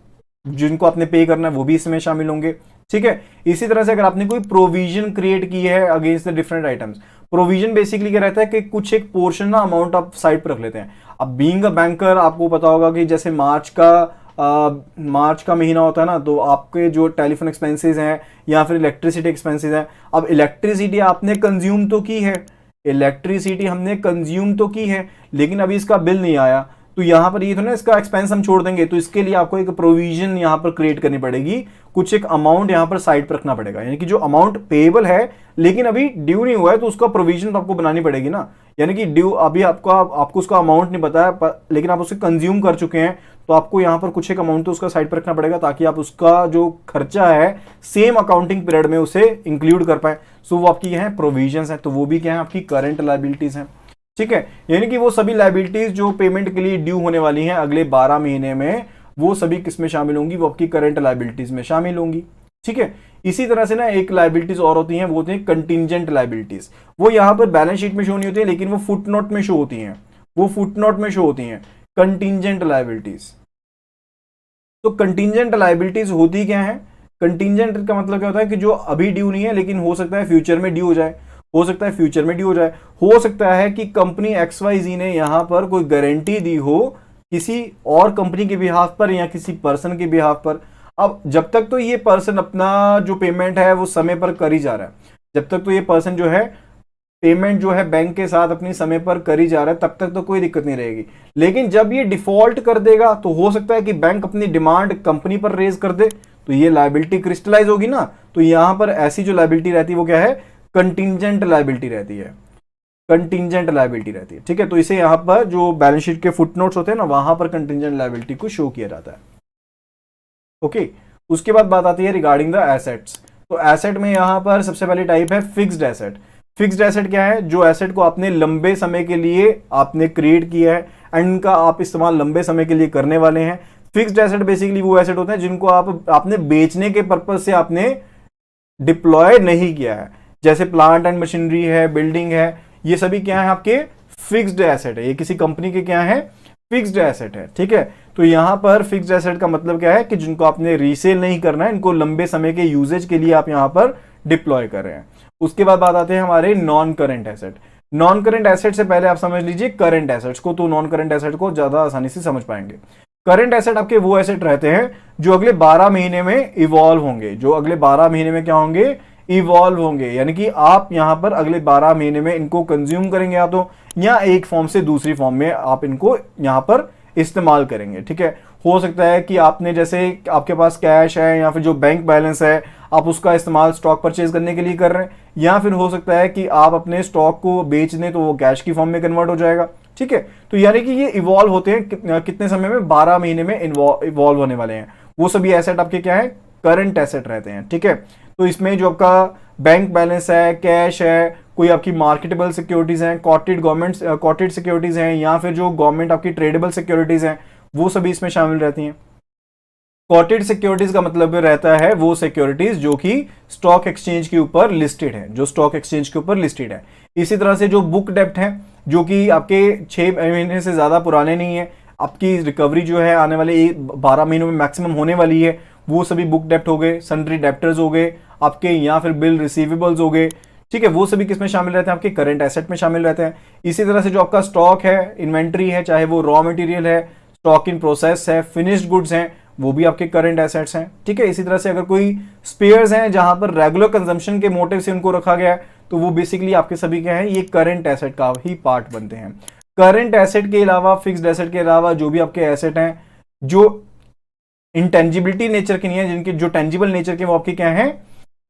जिनको आपने पे करना है वो भी इसमें शामिल होंगे, ठीक है। इसी तरह से अगर आपने कोई प्रोविजन क्रिएट की है against the different items, provision basically क्या रहता है कि कुछ एक पोर्शन ना अमाउंट आप साइड पर रख लेते हैं। अब बीइंग अ बैंकर आपको पता होगा कि जैसे मार्च का महीना होता है ना, तो आपके जो टेलीफोन एक्सपेंसेस हैं या फिर इलेक्ट्रिसिटी एक्सपेंसेस हैं, अब इलेक्ट्रिसिटी आपने कंज्यूम तो की है, इलेक्ट्रिसिटी हमने कंज्यूम तो की है, लेकिन अभी इसका बिल नहीं आया, तो यहां पर ये तो ना इसका एक्सपेंस हम छोड़ देंगे, तो इसके लिए आपको एक प्रोविजन यहां पर क्रिएट करनी पड़ेगी, कुछ एक अमाउंट यहां पर साइड पर रखना पड़ेगा। यानी कि जो अमाउंट पेएबल है लेकिन अभी ड्यू नहीं हुआ है, तो उसका प्रोविजन तो आपको बनानी पड़ेगी ना। यानी कि ड्यू अभी आपको उसका अमाउंट नहीं पता है, लेकिन आप उसे कंज्यूम कर चुके हैं, तो आपको यहां पर कुछ एक अमाउंट तो उसका साइड पर रखना पड़ेगा, ताकि आप उसका जो खर्चा है सेम अकाउंटिंग पीरियड में उसे इंक्लूड कर पाए। सो वो आपकी है प्रोविजंस है, तो वो भी क्या है आपकी करंट लायबिलिटीज है, ठीक है। यानी कि वो सभी लायबिलिटीज जो पेमेंट के लिए ड्यू होने वाली हैं अगले 12 महीने में, वो सभी किस में शामिल होंगी, वो आपकी करंट लायबिलिटीज में शामिल होंगी, ठीक है। इसी तरह से ना एक लायबिलिटीज और होती हैं, वो होती हैं कंटिंजेंट लायबिलिटीज। वो यहां पर बैलेंस शीट में शो नहीं होती है, लेकिन वो फुटनोट में शो होती हैं, वो फुटनोट में शो होती हैं कंटिंजेंट लायबिलिटीज। तो कंटिंजेंट लायबिलिटीज होती क्या है, कंटिंजेंट का मतलब क्या होता है कि जो अभी ड्यू नहीं है लेकिन हो सकता है फ्यूचर में ड्यू हो जाए, हो सकता है फ्यूचर में ड्यू हो जाए। हो सकता है कि कंपनी XYZ ने यहां पर कोई गारंटी दी हो किसी और कंपनी के बिहाफ पर या किसी पर्सन के बिहाफ पर। अब जब तक तो ये पर्सन अपना जो पेमेंट है वो समय पर कर ही जा रहा है, जब तक तो ये पर्सन जो है पेमेंट जो है बैंक के साथ अपनी समय पर कर ही जा रहा है, तब तक तो कोई दिक्कत नहीं रहेगी। लेकिन जब ये डिफॉल्ट कर देगा तो हो सकता है कि बैंक अपनी डिमांड कंपनी पर रेज कर दे, तो ये लायबिलिटी क्रिस्टलाइज होगी ना। तो यहां पर ऐसी जो लायबिलिटी रहती है वो क्या है, कंटिंजेंट लायबिलिटी रहती है, कंटिंजेंट लायबिलिटी रहती है, ठीक है। तो इसे यहां पर जो बैलेंस शीट के फुटनोट्स होते हैं ना, वहां पर कंटिंजेंट लायबिलिटी को शो किया जाता है, ओके। उसके बाद बात आती है रिगार्डिंग द एसेट्स। तो एसेट में यहां पर सबसे पहली टाइप है फिक्स्ड एसेट। फिक्स्ड एसेट क्या है, जो एसेट को आपने लंबे समय के लिए आपने क्रिएट किया है एंड इनका आप इस्तेमाल लंबे समय के लिए करने वाले हैं। फिक्स्ड एसेट बेसिकली वो एसेट होते हैं जिनको आपने बेचने के पर्पज से आपने डिप्लॉय नहीं किया है, जैसे प्लांट एंड मशीनरी है, बिल्डिंग है, ये सभी क्या है आपके फिक्स्ड एसेट है, ये किसी कंपनी के क्या है फिक्स्ड एसेट है, ठीक है। तो यहां पर फिक्स्ड एसेट का मतलब क्या है कि जिनको आपने रीसेल नहीं करना है, इनको लंबे समय के यूजेज के लिए आप यहां पर डिप्लॉय कर रहे हैं। उसके बाद बात आते हैं हमारे non current asset. Non current asset से पहले आप समझ लीजिए करंट एसेट्स को, तो नॉन करंट एसेट को ज्यादा आसानी से समझ पाएंगे। करंट एसेट आपके वो एसेट रहते हैं जो अगले 12 महीने में इवॉल्व होंगे, जो अगले 12 महीने में क्या होंगे, इवॉल्व होंगे। यानी कि आप यहां पर अगले 12 महीने में इनको कंज्यूम करेंगे या तो, या एक फॉर्म से दूसरी फॉर्म में आप इनको यहां पर इस्तेमाल करेंगे। ठीक है, हो सकता है कि आपने जैसे आपके पास कैश है या फिर जो बैंक बैलेंस है आप उसका इस्तेमाल स्टॉक परचेज करने के लिए कर रहे हैं, या फिर हो सकता है कि आप अपने स्टॉक को बेच दें तो वो कैश की फॉर्म में कन्वर्ट हो जाएगा। ठीक है, तो यानी कि ये इवॉल्व होते हैं कितने समय में, 12 महीने में इवॉल्व होने वाले हैं। वो सभी एसेट आपके क्या है, करंट एसेट रहते हैं। ठीक है, तो इसमें जो आपका बैंक बैलेंस है, कैश है, कोई आपकी मार्केटेबल सिक्योरिटीज हैं, कॉटेड सिक्योरिटीज हैं, या फिर जो गवर्नमेंट आपकी ट्रेडेबल सिक्योरिटीज हैं, वो सभी इसमें शामिल रहती हैं। कॉटेड सिक्योरिटीज का मतलब रहता है वो सिक्योरिटीज जो कि स्टॉक एक्सचेंज के ऊपर लिस्टेड है, जो स्टॉक एक्सचेंज के ऊपर लिस्टेड है। इसी तरह से जो बुक डेप्ट है, जो कि आपके 6 महीने से ज्यादा पुराने नहीं है, आपकी रिकवरी जो है आने वाले 12 महीनों में मैक्सिमम होने वाली है, वो सभी बुक डेप्ट हो गए, सन्ड्री डेप्टर्स हो गए आपके, या फिर बिल रिसीवेबल्स हो गए। ठीक है, वो सभी किसमें शामिल रहते हैं, आपके करंट एसेट में शामिल रहते हैं। इसी तरह से जो आपका स्टॉक है, इन्वेंट्री है, चाहे वो रॉ मटेरियल है, स्टॉक इन प्रोसेस है, फिनिश्ड गुड्स हैं, वो भी आपके करंट एसेट्स हैं। ठीक है, इसी तरह से अगर कोई स्पेयर्स हैं जहां पर रेगुलर कंजम्पशन के मोटिव से उनको रखा गया है, तो वो बेसिकली आपके सभी क्या है, ये करंट एसेट का ही पार्ट बनते हैं। करंट एसेट के अलावा, फिक्स्ड एसेट के अलावा जो भी आपके एसेट हैं जो इंटेंजिबिलिटी नेचर के नहीं है, जिनके जो टेंजिबल नेचर के, वो आपके क्या है,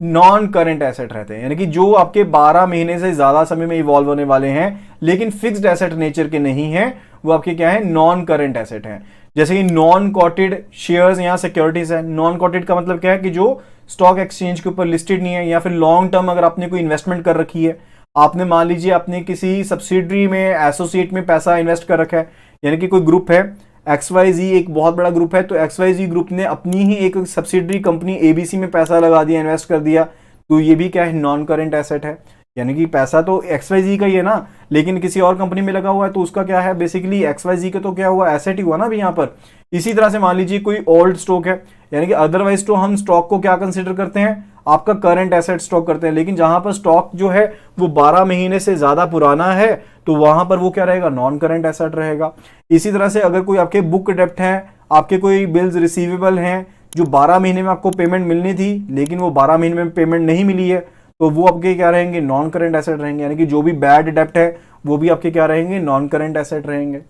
नॉन करंट एसेट रहते हैं। यानी कि जो आपके 12 महीने से ज्यादा समय में इवॉल्व होने वाले हैं लेकिन फिक्स्ड एसेट नेचर के नहीं है, वो आपके क्या है, नॉन करंट एसेट हैं। जैसे कि नॉन कोटेड शेयर्स या सिक्योरिटीज है। नॉन कोटेड का मतलब क्या है कि जो स्टॉक एक्सचेंज के ऊपर लिस्टेड नहीं है, या फिर लॉन्ग टर्म अगर आपने कोई इन्वेस्टमेंट कर रखी है, आपने मान लीजिए आपने किसी सब्सिडरी में, एसोसिएट में पैसा इन्वेस्ट कर रखा है, यानी कि कोई ग्रुप है XYZ, एक बहुत बड़ा ग्रुप है, तो XYZ ग्रुप ने अपनी ही एक सब्सिडरी कंपनी ABC में पैसा लगा दिया, इन्वेस्ट कर दिया, तो ये भी क्या है, नॉन करंट एसेट है। यानी कि पैसा तो XYZ का ही है ना, लेकिन किसी और कंपनी में लगा हुआ है, तो उसका क्या है, बेसिकली XYZ का तो क्या हुआ, एसेट ही हुआ ना अभी यहाँ पर। इसी तरह से मान लीजिए कोई ओल्ड स्टॉक है, यानी कि अदरवाइज तो हम स्टॉक को क्या कंसिडर करते हैं, आपका करंट एसेट स्टॉक करते हैं, लेकिन जहां पर स्टॉक जो है वो 12 महीने से ज्यादा पुराना है, तो वहां पर वो क्या रहेगा, नॉन करंट एसेट रहेगा। इसी तरह से अगर कोई आपके बुक डेप्ट है, आपके कोई बिल्स रिसीवेबल हैं जो 12 महीने में आपको पेमेंट मिलनी थी लेकिन वो 12 महीने में पेमेंट नहीं मिली है, तो वो आपके क्या रहेंगे, नॉन करंट एसेट रहेंगे। यानी कि जो भी बैड डेप्ट है वो भी आपके क्या रहेंगे, नॉन करंट एसेट रहेंगे।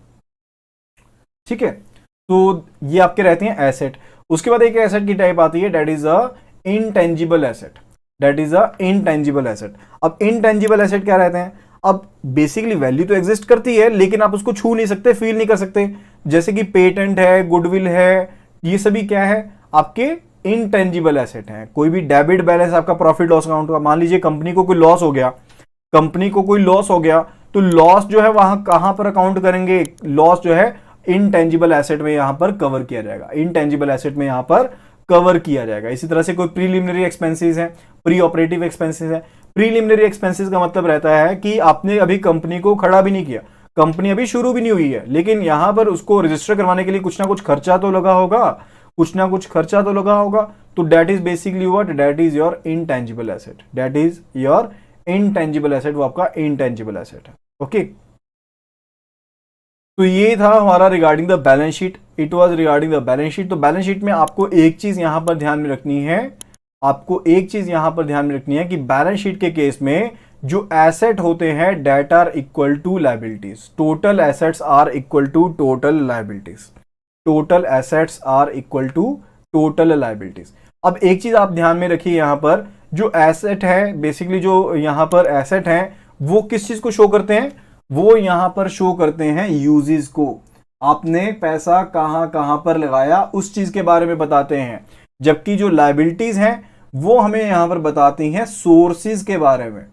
ठीक है, तो ये आपके रहते हैं एसेट। उसके बाद एक एसेट की टाइप आती है, that is a intangible asset. That is a intangible asset. अब इनटेंजिबल एसेट क्या रहते हैं, अब बेसिकली वैल्यू तो एग्जिस्ट करती है लेकिन आप उसको छू नहीं सकते, फील नहीं कर सकते। जैसे कि पेटेंट है, गुडविल है, ये सभी क्या है, आपके इनटेंजिबल एसेट हैं। कोई भी डेबिट बैलेंस आपका प्रॉफिट लॉस अकाउंट का, मान लीजिए कंपनी को कोई लॉस हो गया, कंपनी को कोई लॉस हो गया, तो लॉस जो है वहां कहां पर अकाउंट करेंगे, लॉस जो है इनटेंजिबल एसेट में यहां पर कवर किया जाएगा, इनटेंजिबल एसेट में यहां पर कवर किया जाएगा। इसी तरह से कोई प्रीलिमिनरी एक्सपेंसेस है, प्री ऑपरेटिव एक्सपेंसेस है। प्रीलिमिनरी एक्सपेंसेस का मतलब रहता है कि आपने अभी कंपनी को खड़ा भी नहीं किया, कंपनी अभी शुरू भी नहीं हुई है, लेकिन यहां पर उसको रजिस्टर करवाने के लिए कुछ ना कुछ खर्चा तो लगा होगा, कुछ ना कुछ खर्चा तो लगा होगा, तो that is basically what, that is your intangible asset. That is your intangible asset, वो आपका इनटेंजिबल एसेट है। ओके, तो ये था हमारा regarding the balance sheet. It was regarding the balance sheet. तो बैलेंस शीट में आपको एक चीज यहां पर ध्यान में रखनी है, आपको एक चीज यहां पर ध्यान में रखनी है कि बैलेंस शीट के केस में जो एसेट होते हैं, that are equal to liabilities. Total assets are equal to total liabilities. Total assets are equal to total liabilities. अब एक चीज आप ध्यान में रखिए, यहां पर जो एसेट है, बेसिकली जो यहां पर एसेट है, वो किस चीज को शो करते हैं, वो यहां पर शो करते हैं यूजेस को। आपने पैसा कहां कहां पर लगाया उस चीज के बारे में बताते हैं, जबकि जो लायबिलिटीज हैं वो हमें यहां पर बताती हैं सोर्सेज के बारे में।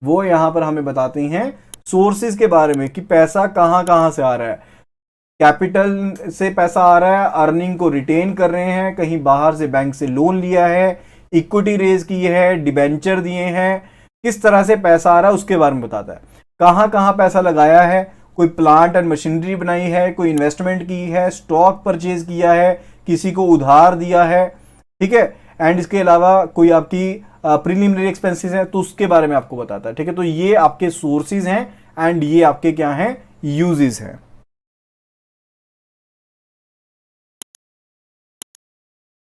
वो यहां पर हमें बताती हैं सोर्सेज के बारे में कि पैसा कहां कहां से आ रहा है। कैपिटल से पैसा आ रहा है, अर्निंग को रिटेन कर रहे हैं, कहीं बाहर से बैंक से लोन लिया है, इक्विटी रेज की है, डिबेंचर दिए हैं, किस तरह से पैसा आ रहा है उसके बारे में बताता है। कहां कहां पैसा लगाया है, कोई प्लांट एंड मशीनरी बनाई है, कोई इन्वेस्टमेंट की है, स्टॉक परचेज किया है, किसी को उधार दिया है, ठीक है, एंड इसके अलावा कोई आपकी प्रीलिमिनरी एक्सपेंसेस है तो उसके बारे में आपको बताता है। ठीक है, तो ये आपके सोर्सेज हैं एंड ये आपके क्या हैं, यूजेस हैं।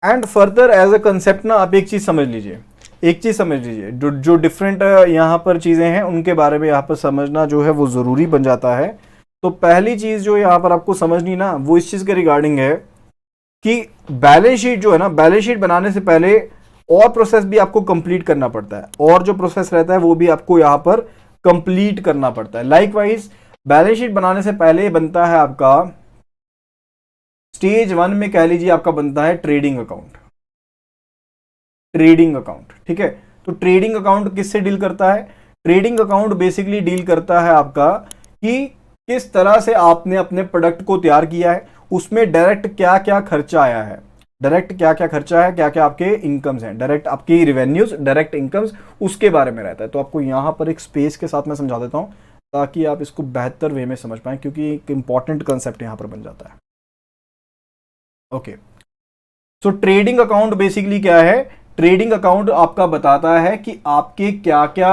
And further as a concept ना आप एक चीज समझ लीजिए, जो डिफरेंट यहाँ पर चीजें हैं उनके बारे में यहाँ पर समझना जो है वो जरूरी बन जाता है। तो पहली चीज जो यहाँ पर आपको समझनी ना वो इस चीज के रिगार्डिंग है कि बैलेंस शीट जो है ना, बैलेंस शीट बनाने से पहले और प्रोसेस भी आपको कंप्लीट करना पड़ता है, और जो प्रोसेस रहता है वो भी आपको यहाँ पर कंप्लीट करना पड़ता है। लाइकवाइज बैलेंस शीट बनाने से पहले बनता है आपका स्टेज 1 में कह लीजिए आपका बनता है ट्रेडिंग अकाउंट। ट्रेडिंग अकाउंट, ठीक है। तो ट्रेडिंग अकाउंट किससे डील करता है? ट्रेडिंग अकाउंट बेसिकली डील करता है आपका कि किस तरह से आपने अपने प्रोडक्ट को तैयार किया है, उसमें डायरेक्ट क्या क्या खर्चा आया है, डायरेक्ट क्या क्या खर्चा है, क्या क्या आपके इनकम्स हैं, डायरेक्ट आपकी रिवेन्यूज, डायरेक्ट इनकम्स, उसके बारे में रहता है। तो आपको यहां पर एक स्पेस के साथ मैं समझा देता हूं ताकि आप इसको बेहतर वे में समझ पाएं, क्योंकि एक इंपॉर्टेंट कंसेप्ट यहां पर बन जाता है। ओके, सो ट्रेडिंग अकाउंट बेसिकली क्या है? ट्रेडिंग अकाउंट आपका बताता है कि आपके क्या क्या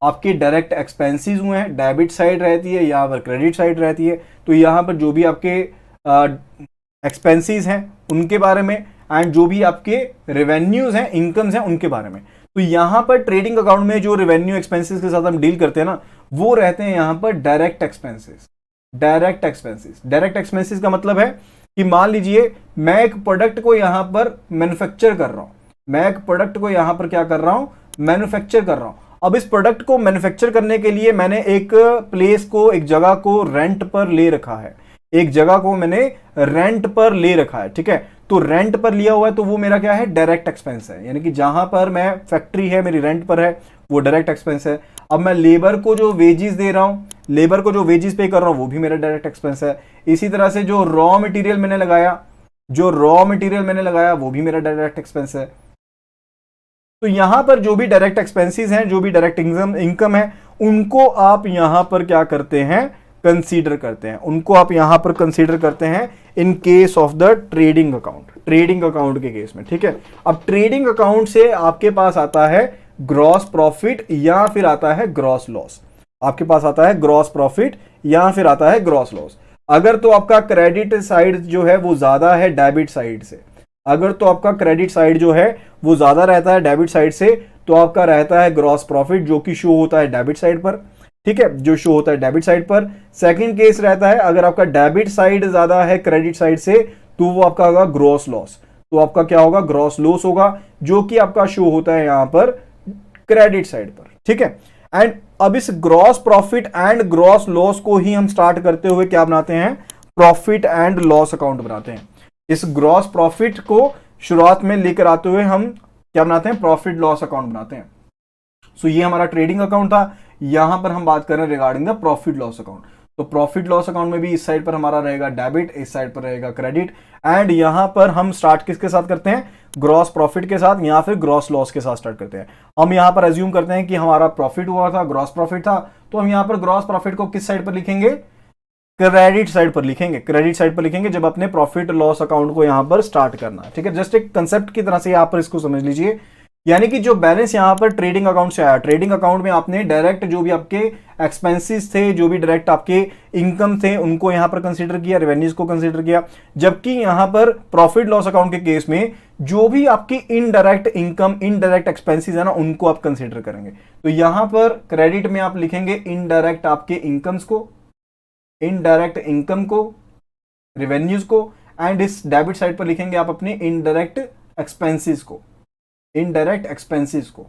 आपके डायरेक्ट एक्सपेंसेस हुए हैं, डेबिट साइड रहती है, यहाँ पर क्रेडिट साइड रहती है। तो यहाँ पर जो भी आपके एक्सपेंसेस हैं उनके बारे में, एंड जो भी आपके रेवेन्यूज हैं, इनकम्स हैं, उनके बारे में। तो यहाँ पर ट्रेडिंग अकाउंट में जो रेवेन्यू एक्सपेंसेस के साथ हम डील करते हैं ना, वो रहते हैं यहाँ पर direct expenses. Direct expenses, direct expenses का मतलब है कि मान लीजिए मैं एक प्रोडक्ट को यहां पर मैन्युफैक्चर कर रहा हूं, मैं एक प्रोडक्ट को यहां पर क्या कर रहा हूं? मैन्युफैक्चर कर रहा हूं। अब इस प्रोडक्ट को मैन्युफैक्चर करने के लिए मैंने एक प्लेस को, एक जगह को रेंट पर ले रखा है, एक जगह को मैंने रेंट पर ले रखा है, ठीक है। तो रेंट पर लिया हुआ है तो वो मेरा क्या है? डायरेक्ट एक्सपेंस है, यानी कि जहां पर मैं फैक्ट्री है मेरी रेंट पर है वो डायरेक्ट एक्सपेंस है। अब मैं लेबर को जो वेजेस दे रहा हूं, लेबर को जो वेजेस पे कर रहा हूं, वो भी मेरा डायरेक्ट एक्सपेंस है। इसी तरह से जो रॉ मटेरियल मैंने लगाया, वो भी मेरा डायरेक्ट एक्सपेंस है। तो यहां पर जो भी डायरेक्ट एक्सपेंसेस हैं, जो भी डायरेक्ट इनकम है, उनको आप यहां पर क्या करते हैं? कंसीडर करते हैं, उनको आप यहां पर कंसीडर करते हैं इन case of the trading account, trading account के केस में, ठीक है। अब ट्रेडिंग अकाउंट से आपके पास आता है ग्रॉस प्रॉफिट या फिर आता है ग्रॉस लॉस। आपके पास आता है ग्रॉस प्रॉफिट या फिर आता है ग्रॉस लॉस। अगर तो आपका क्रेडिट साइड जो है वो ज्यादा है डेबिट साइड से, अगर तो आपका क्रेडिट साइड जो है वो ज्यादा रहता है डेबिट साइड से, तो आपका रहता है ग्रॉस प्रॉफिट, जो कि शो होता है डेबिट साइड पर, ठीक है, जो शो होता है डेबिट साइड पर। सेकंड केस रहता है अगर आपका डेबिट साइड ज्यादा है क्रेडिट साइड से, तो वो आपका होगा ग्रॉस लॉस, तो आपका क्या होगा? ग्रॉस लॉस होगा, जो कि आपका शो होता है यहां पर क्रेडिट साइड पर, ठीक है। एंड अब इस gross profit and gross loss को ही हम स्टार्ट करते हुए क्या बनाते हैं? प्रॉफिट एंड लॉस अकाउंट बनाते हैं। इस ग्रॉस प्रॉफिट को शुरुआत में लेकर आते हुए हम क्या बनाते हैं? प्रॉफिट लॉस अकाउंट बनाते हैं। सो ये हमारा ट्रेडिंग अकाउंट था, यहां पर हम बात कर रहे हैं regarding the profit loss account. तो प्रॉफिट लॉस अकाउंट में भी इस साइड पर हमारा रहेगा डेबिट, इस साइड पर रहेगा क्रेडिट, एंड यहां पर हम स्टार्ट किसके साथ करते हैं? ग्रॉस प्रॉफिट के साथ या फिर ग्रॉस लॉस के साथ स्टार्ट करते हैं। हम यहां पर अज्यूम करते हैं कि हमारा प्रॉफिट हुआ था, ग्रॉस प्रॉफिट था, तो हम यहां पर ग्रॉस प्रॉफिट को किस साइड पर लिखेंगे? क्रेडिट साइड पर लिखेंगे, क्रेडिट साइड पर लिखेंगे जब अपने प्रॉफिट लॉस अकाउंट को यहां पर स्टार्ट करना है, ठीक है। जस्ट एक कंसेप्ट की तरह से यहां पर इसको समझ लीजिए, यानी कि जो बैलेंस यहां पर ट्रेडिंग अकाउंट से आया, ट्रेडिंग अकाउंट में आपने डायरेक्ट जो भी आपके एक्सपेंसेस थे, जो भी डायरेक्ट आपके इनकम थे, उनको यहां पर कंसीडर किया, रेवेन्यूज को कंसीडर किया। जबकि यहां पर प्रॉफिट लॉस अकाउंट के केस में जो भी आपकी इनडायरेक्ट इनकम, इनडायरेक्ट एक्सपेंसेस है ना, उनको आप कंसीडर करेंगे। तो यहां पर क्रेडिट में आप लिखेंगे इनडायरेक्ट आपके इनकम्स को, इनडायरेक्ट इनकम को, रेवेन्यूज को, एंड इस डेबिट साइड पर लिखेंगे आप अपने इनडायरेक्ट एक्सपेंसेस को, इनडायरेक्ट एक्सपेंसेस को,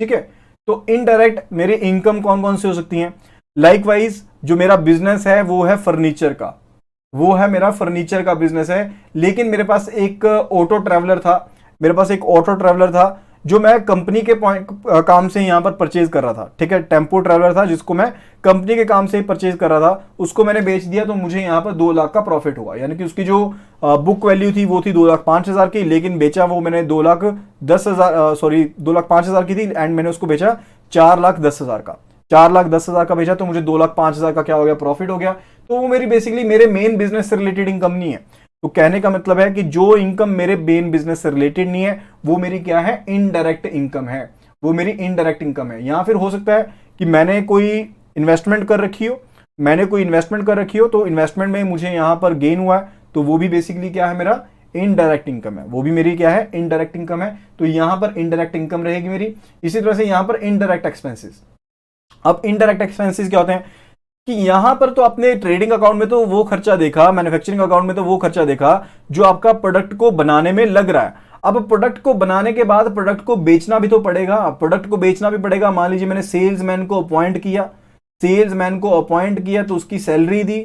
ठीक है। तो इनडायरेक्ट मेरे इनकम कौन कौन से हो सकती हैं? लाइकवाइज जो मेरा बिजनेस है वो है फर्नीचर का, वो है मेरा फर्नीचर का बिजनेस है, लेकिन मेरे पास एक ऑटो ट्रैवलर था, मेरे पास एक ऑटो ट्रैवलर था जो मैं कंपनी के काम से यहां पर परचेज कर रहा था, ठीक है। टेम्पो ट्रैवलर था जिसको मैं कंपनी के काम से ही परचेज कर रहा था, उसको मैंने बेच दिया, तो मुझे यहां पर 2 लाख का प्रॉफिट हुआ। यानी कि उसकी जो बुक वैल्यू थी वो थी 2,05,000 की, लेकिन बेचा वो मैंने 2,05,000 की थी, एंड मैंने उसको बेचा 4,10,000 का, 4,10,000 का बेचा, तो मुझे 2,05,000 का क्या हो गया? प्रॉफिट हो गया। तो वो मेरी बेसिकली मेरे मेन बिजनेस से रिलेटेड इनकम नहीं है। तो कहने का मतलब है कि जो इनकम मेरे मेन बिजनेस से रिलेटेड नहीं है, वो मेरी क्या है? इनडायरेक्ट इनकम है, वो मेरी इनडायरेक्ट इनकम है। या फिर हो सकता है कि मैंने कोई इन्वेस्टमेंट कर रखी हो, तो इन्वेस्टमेंट में मुझे यहां पर गेन हुआ है, तो वो भी बेसिकली क्या है? मेरा इनडायरेक्ट इनकम है, वो भी मेरी क्या है, इनडायरेक्ट इनकम है। तो यहां पर इनडायरेक्ट इनकम रहेगी मेरी। इसी तरह से यहां पर इनडायरेक्ट एक्सपेंसेस। अब इनडायरेक्ट एक्सपेंसेस क्या होते हैं कि यहां पर तो आपने ट्रेडिंग अकाउंट में तो वो खर्चा देखा, मैन्युफैक्चरिंग अकाउंट में तो वो खर्चा देखा जो आपका प्रोडक्ट को बनाने में लग रहा है। अब प्रोडक्ट को बनाने के बाद प्रोडक्ट को बेचना भी तो पड़ेगा, प्रोडक्ट को बेचना भी पड़ेगा। मान लीजिए मैंने सेल्समैन को अपॉइंट किया, सेल्समैन को अपॉइंट किया तो उसकी सैलरी दी,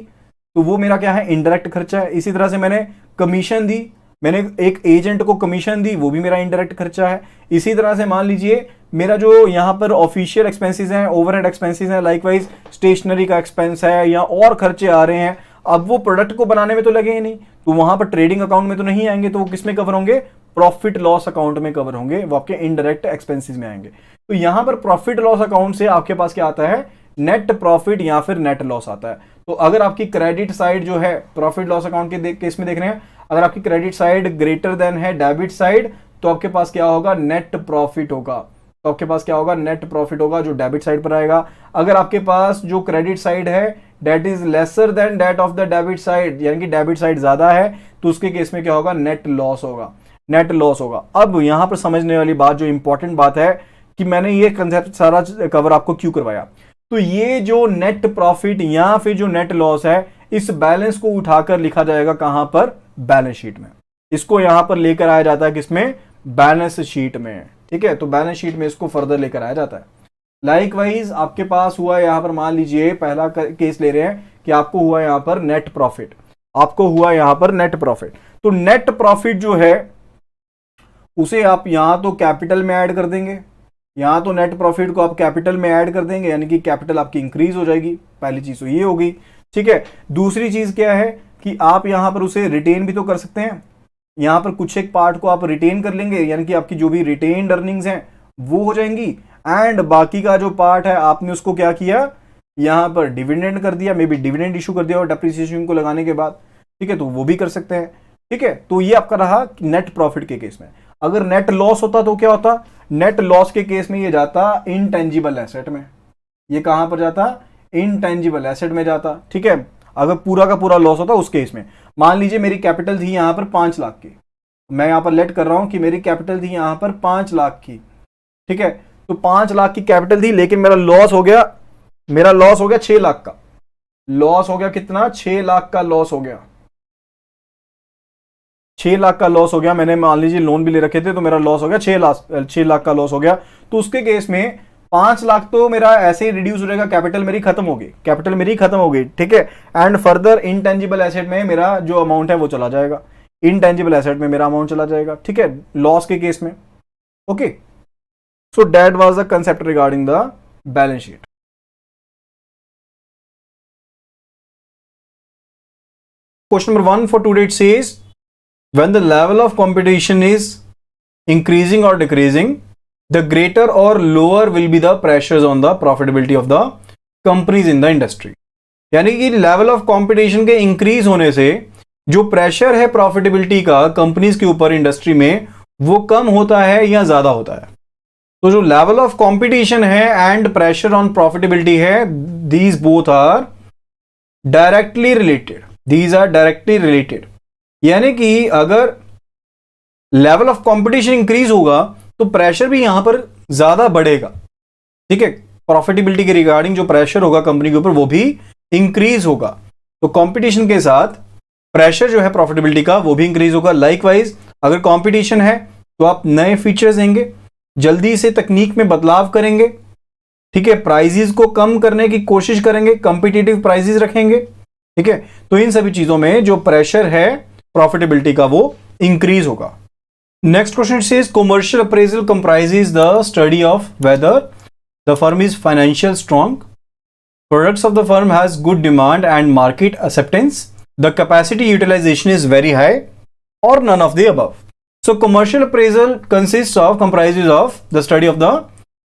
तो वो मेरा क्या है, इनडायरेक्ट खर्चा है। इसी तरह से मैंने कमीशन दी, मैंने एक एजेंट को कमीशन दी, वो भी मेरा इनडायरेक्ट खर्चा है। इसी तरह से मान लीजिए मेरा जो यहां पर ऑफिशियल एक्सपेंसेस हैं, ओवरहेड एक्सपेंसेस हैं, लाइकवाइज स्टेशनरी का एक्सपेंस है या और खर्चे आ रहे हैं, अब वो प्रोडक्ट को बनाने में तो लगे ही नहीं, तो वहां पर ट्रेडिंग अकाउंट में तो नहीं आएंगे, तो वो किस में कवर होंगे, प्रॉफिट लॉस अकाउंट में कवर होंगे, वो आपके इनडायरेक्ट एक्सपेंसेस में आएंगे। तो यहां पर प्रॉफिट लॉस अकाउंट से आपके पास क्या आता है, नेट प्रॉफिट या फिर नेट लॉस आता है। तो अगर आपकी क्रेडिट साइड जो है प्रॉफिट लॉस अकाउंट के केस में देख रहे हैं, अगर आपकी क्रेडिट साइड ग्रेटर देन है डेबिट साइड, तो आपके पास क्या होगा, नेट प्रॉफिट होगा। तो आपके पास क्या होगा, नेट प्रॉफिट होगा जो डेबिट साइड पर आएगा। अगर आपके पास जो क्रेडिट साइड है that is lesser than that of the debit side, यानी कि डेबिट साइड ज्यादा है, तो उसके केस में क्या होगा, नेट लॉस होगा, नेट लॉस होगा। अब यहां पर समझने वाली बात, जो इंपॉर्टेंट बात है कि मैंने ये कंसेप्ट सारा कवर आपको क्यों करवाया, तो ये जो नेट प्रॉफिट या फिर जो नेट लॉस है, इस बैलेंस को उठाकर लिखा जाएगा कहां पर, बैलेंस शीट में। इसको यहां पर लेकर आया जाता है किसमें, बैलेंस शीट में। ठीक है, तो बैलेंस शीट में इसको फर्दर लेकर आया जाता है। लाइकवाइज आपके पास हुआ यहां पर, मान लीजिए पहला केस ले रहे हैं कि आपको हुआ यहां पर नेट प्रॉफिट, आपको हुआ यहां पर नेट प्रॉफिट। तो नेट प्रॉफिट जो है उसे आप यहां तो कैपिटल में ऐड कर देंगे, यहां तो नेट प्रॉफिट को आप कैपिटल में ऐड कर देंगे, यानी कि कैपिटल आपकी इंक्रीज हो जाएगी। पहली चीज तो ये होगी। ठीक है, दूसरी चीज क्या है कि आप यहां पर उसे रिटेन भी तो कर सकते हैं, यहां पर कुछ एक पार्ट को आप रिटेन कर लेंगे, यानी कि आपकी जो भी रिटेन्ड अर्निंग्स हैं वो हो जाएंगी, एंड बाकी का जो पार्ट है आपने उसको क्या किया, यहां पर डिविडेंड कर दिया, मे बी डिविडेंड इशू कर दिया और डेप्रिसिएशन को लगाने के बाद। ठीक है, तो वो भी कर सकते हैं। ठीक है, तो ये आपका रहा नेट प्रॉफिट के केस में। अगर नेट लॉस होता तो क्या होता, नेट लॉस के केस में ये जाता इनटेंजिबल एसेट में। ये कहां पर जाता, इनटेंजिबल एसेट में जाता। ठीक है, अगर पूरा का पूरा लॉस होता उस केस में। मान लीजिए मेरी कैपिटल थी यहां पर 5 लाख की, मैं यहां पर लेट कर रहा हूं कि मेरी कैपिटल थी यहां पर 5 लाख की। ठीक है, तो 5 लाख की कैपिटल थी, लेकिन मेरा लॉस हो गया, मेरा लॉस हो गया 6 लाख का। लॉस हो गया कितना, 6 लाख का लॉस हो गया, 6 लाख का लॉस हो गया। मैंने मान लीजिए लोन भी ले रखे थे, तो मेरा लॉस हो गया 6 लाख का लॉस हो गया। तो उसके केस में 5 लाख तो मेरा ऐसे ही रिड्यूस हो जाएगा, कैपिटल मेरी खत्म होगी, कैपिटल मेरी खत्म होगी। ठीक है, एंड फर्दर इनटेंजिबल एसेट में मेरा जो अमाउंट है वो चला जाएगा, इनटेंजिबल एसेट में मेरा अमाउंट चला जाएगा। ठीक है, लॉस के केस में। Okay, so that was the concept regarding the balance sheet. Question number 1 for today, it says when the level of competition is increasing or decreasing, the greater or lower will be the pressures on the profitability of the companies in the industry। यानी कि level of competition के increase होने से जो pressure है profitability का companies के ऊपर इंडस्ट्री में, वो कम होता है या ज्यादा होता है। तो जो लेवल ऑफ कंपटीशन है एंड प्रेशर ऑन प्रॉफिटेबिलिटी है, these both are directly related, these are directly related. यानी कि अगर लेवल ऑफ कंपटीशन इंक्रीज होगा तो प्रेशर भी यहां पर ज्यादा बढ़ेगा। ठीक है, प्रॉफिटेबिलिटी के रिगार्डिंग जो प्रेशर होगा कंपनी के ऊपर वो भी इंक्रीज होगा। तो कंपटीशन के साथ प्रेशर जो है प्रॉफिटेबिलिटी का वो भी इंक्रीज होगा। लाइकवाइज अगर कंपटीशन है तो आप नए फीचर्स देंगे, जल्दी से तकनीक में बदलाव करेंगे। ठीक है, प्राइजेस को कम करने की कोशिश करेंगे, कॉम्पिटिटिव प्राइजेस रखेंगे। ठीक है, तो इन सभी चीजों में जो प्रेशर है प्रॉफिटेबिलिटी का वो इंक्रीज होगा। Next question says commercial appraisal comprises the study of whether the firm is financial strong, products of the firm has good demand and market acceptance, the capacity utilisation is very high, or none of the above. So commercial appraisal consist of comprises of the study of the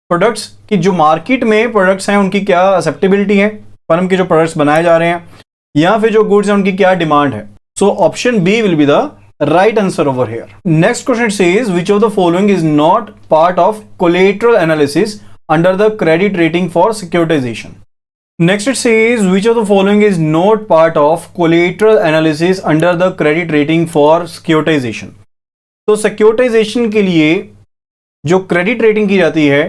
products, कि जो market में products हैं उनकी क्या acceptability है, firm के जो products बनाए जा रहे हैं, या फिर जो गुड्स हैं उनकी क्या डिमांड है। So option B will be the right answer over here. Next question says which of the following is not part of collateral analysis under the credit rating for securitization. Next it says which of the following is not part of collateral analysis under the credit rating for securitization. तो securitization के लिए जो credit rating की जाती है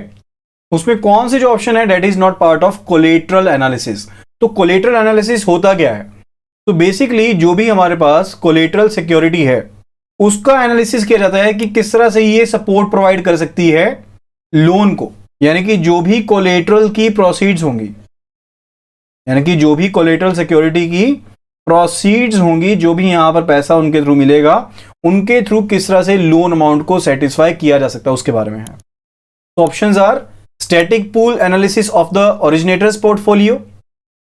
उसमें कौन से जो ऑप्शन है, that is not part of collateral analysis. तो कोलेटरल एनालिसिस होता क्या है? तो बेसिकली जो भी हमारे पास कोलेटरल सिक्योरिटी है उसका एनालिसिस किया जाता है कि किस तरह से ये सपोर्ट प्रोवाइड कर सकती है लोन को. यानी कि जो भी कोलेटरल की प्रोसीड्स होंगी, यानी कि जो भी कोलेटरल सिक्योरिटी की प्रोसीड्स होंगी, जो भी यहां पर पैसा उनके थ्रू मिलेगा, उनके थ्रू किस तरह से लोन अमाउंट को सेटिस्फाई किया जा सकता है उसके बारे में है. तो options are static pool analysis of the originator's portfolio,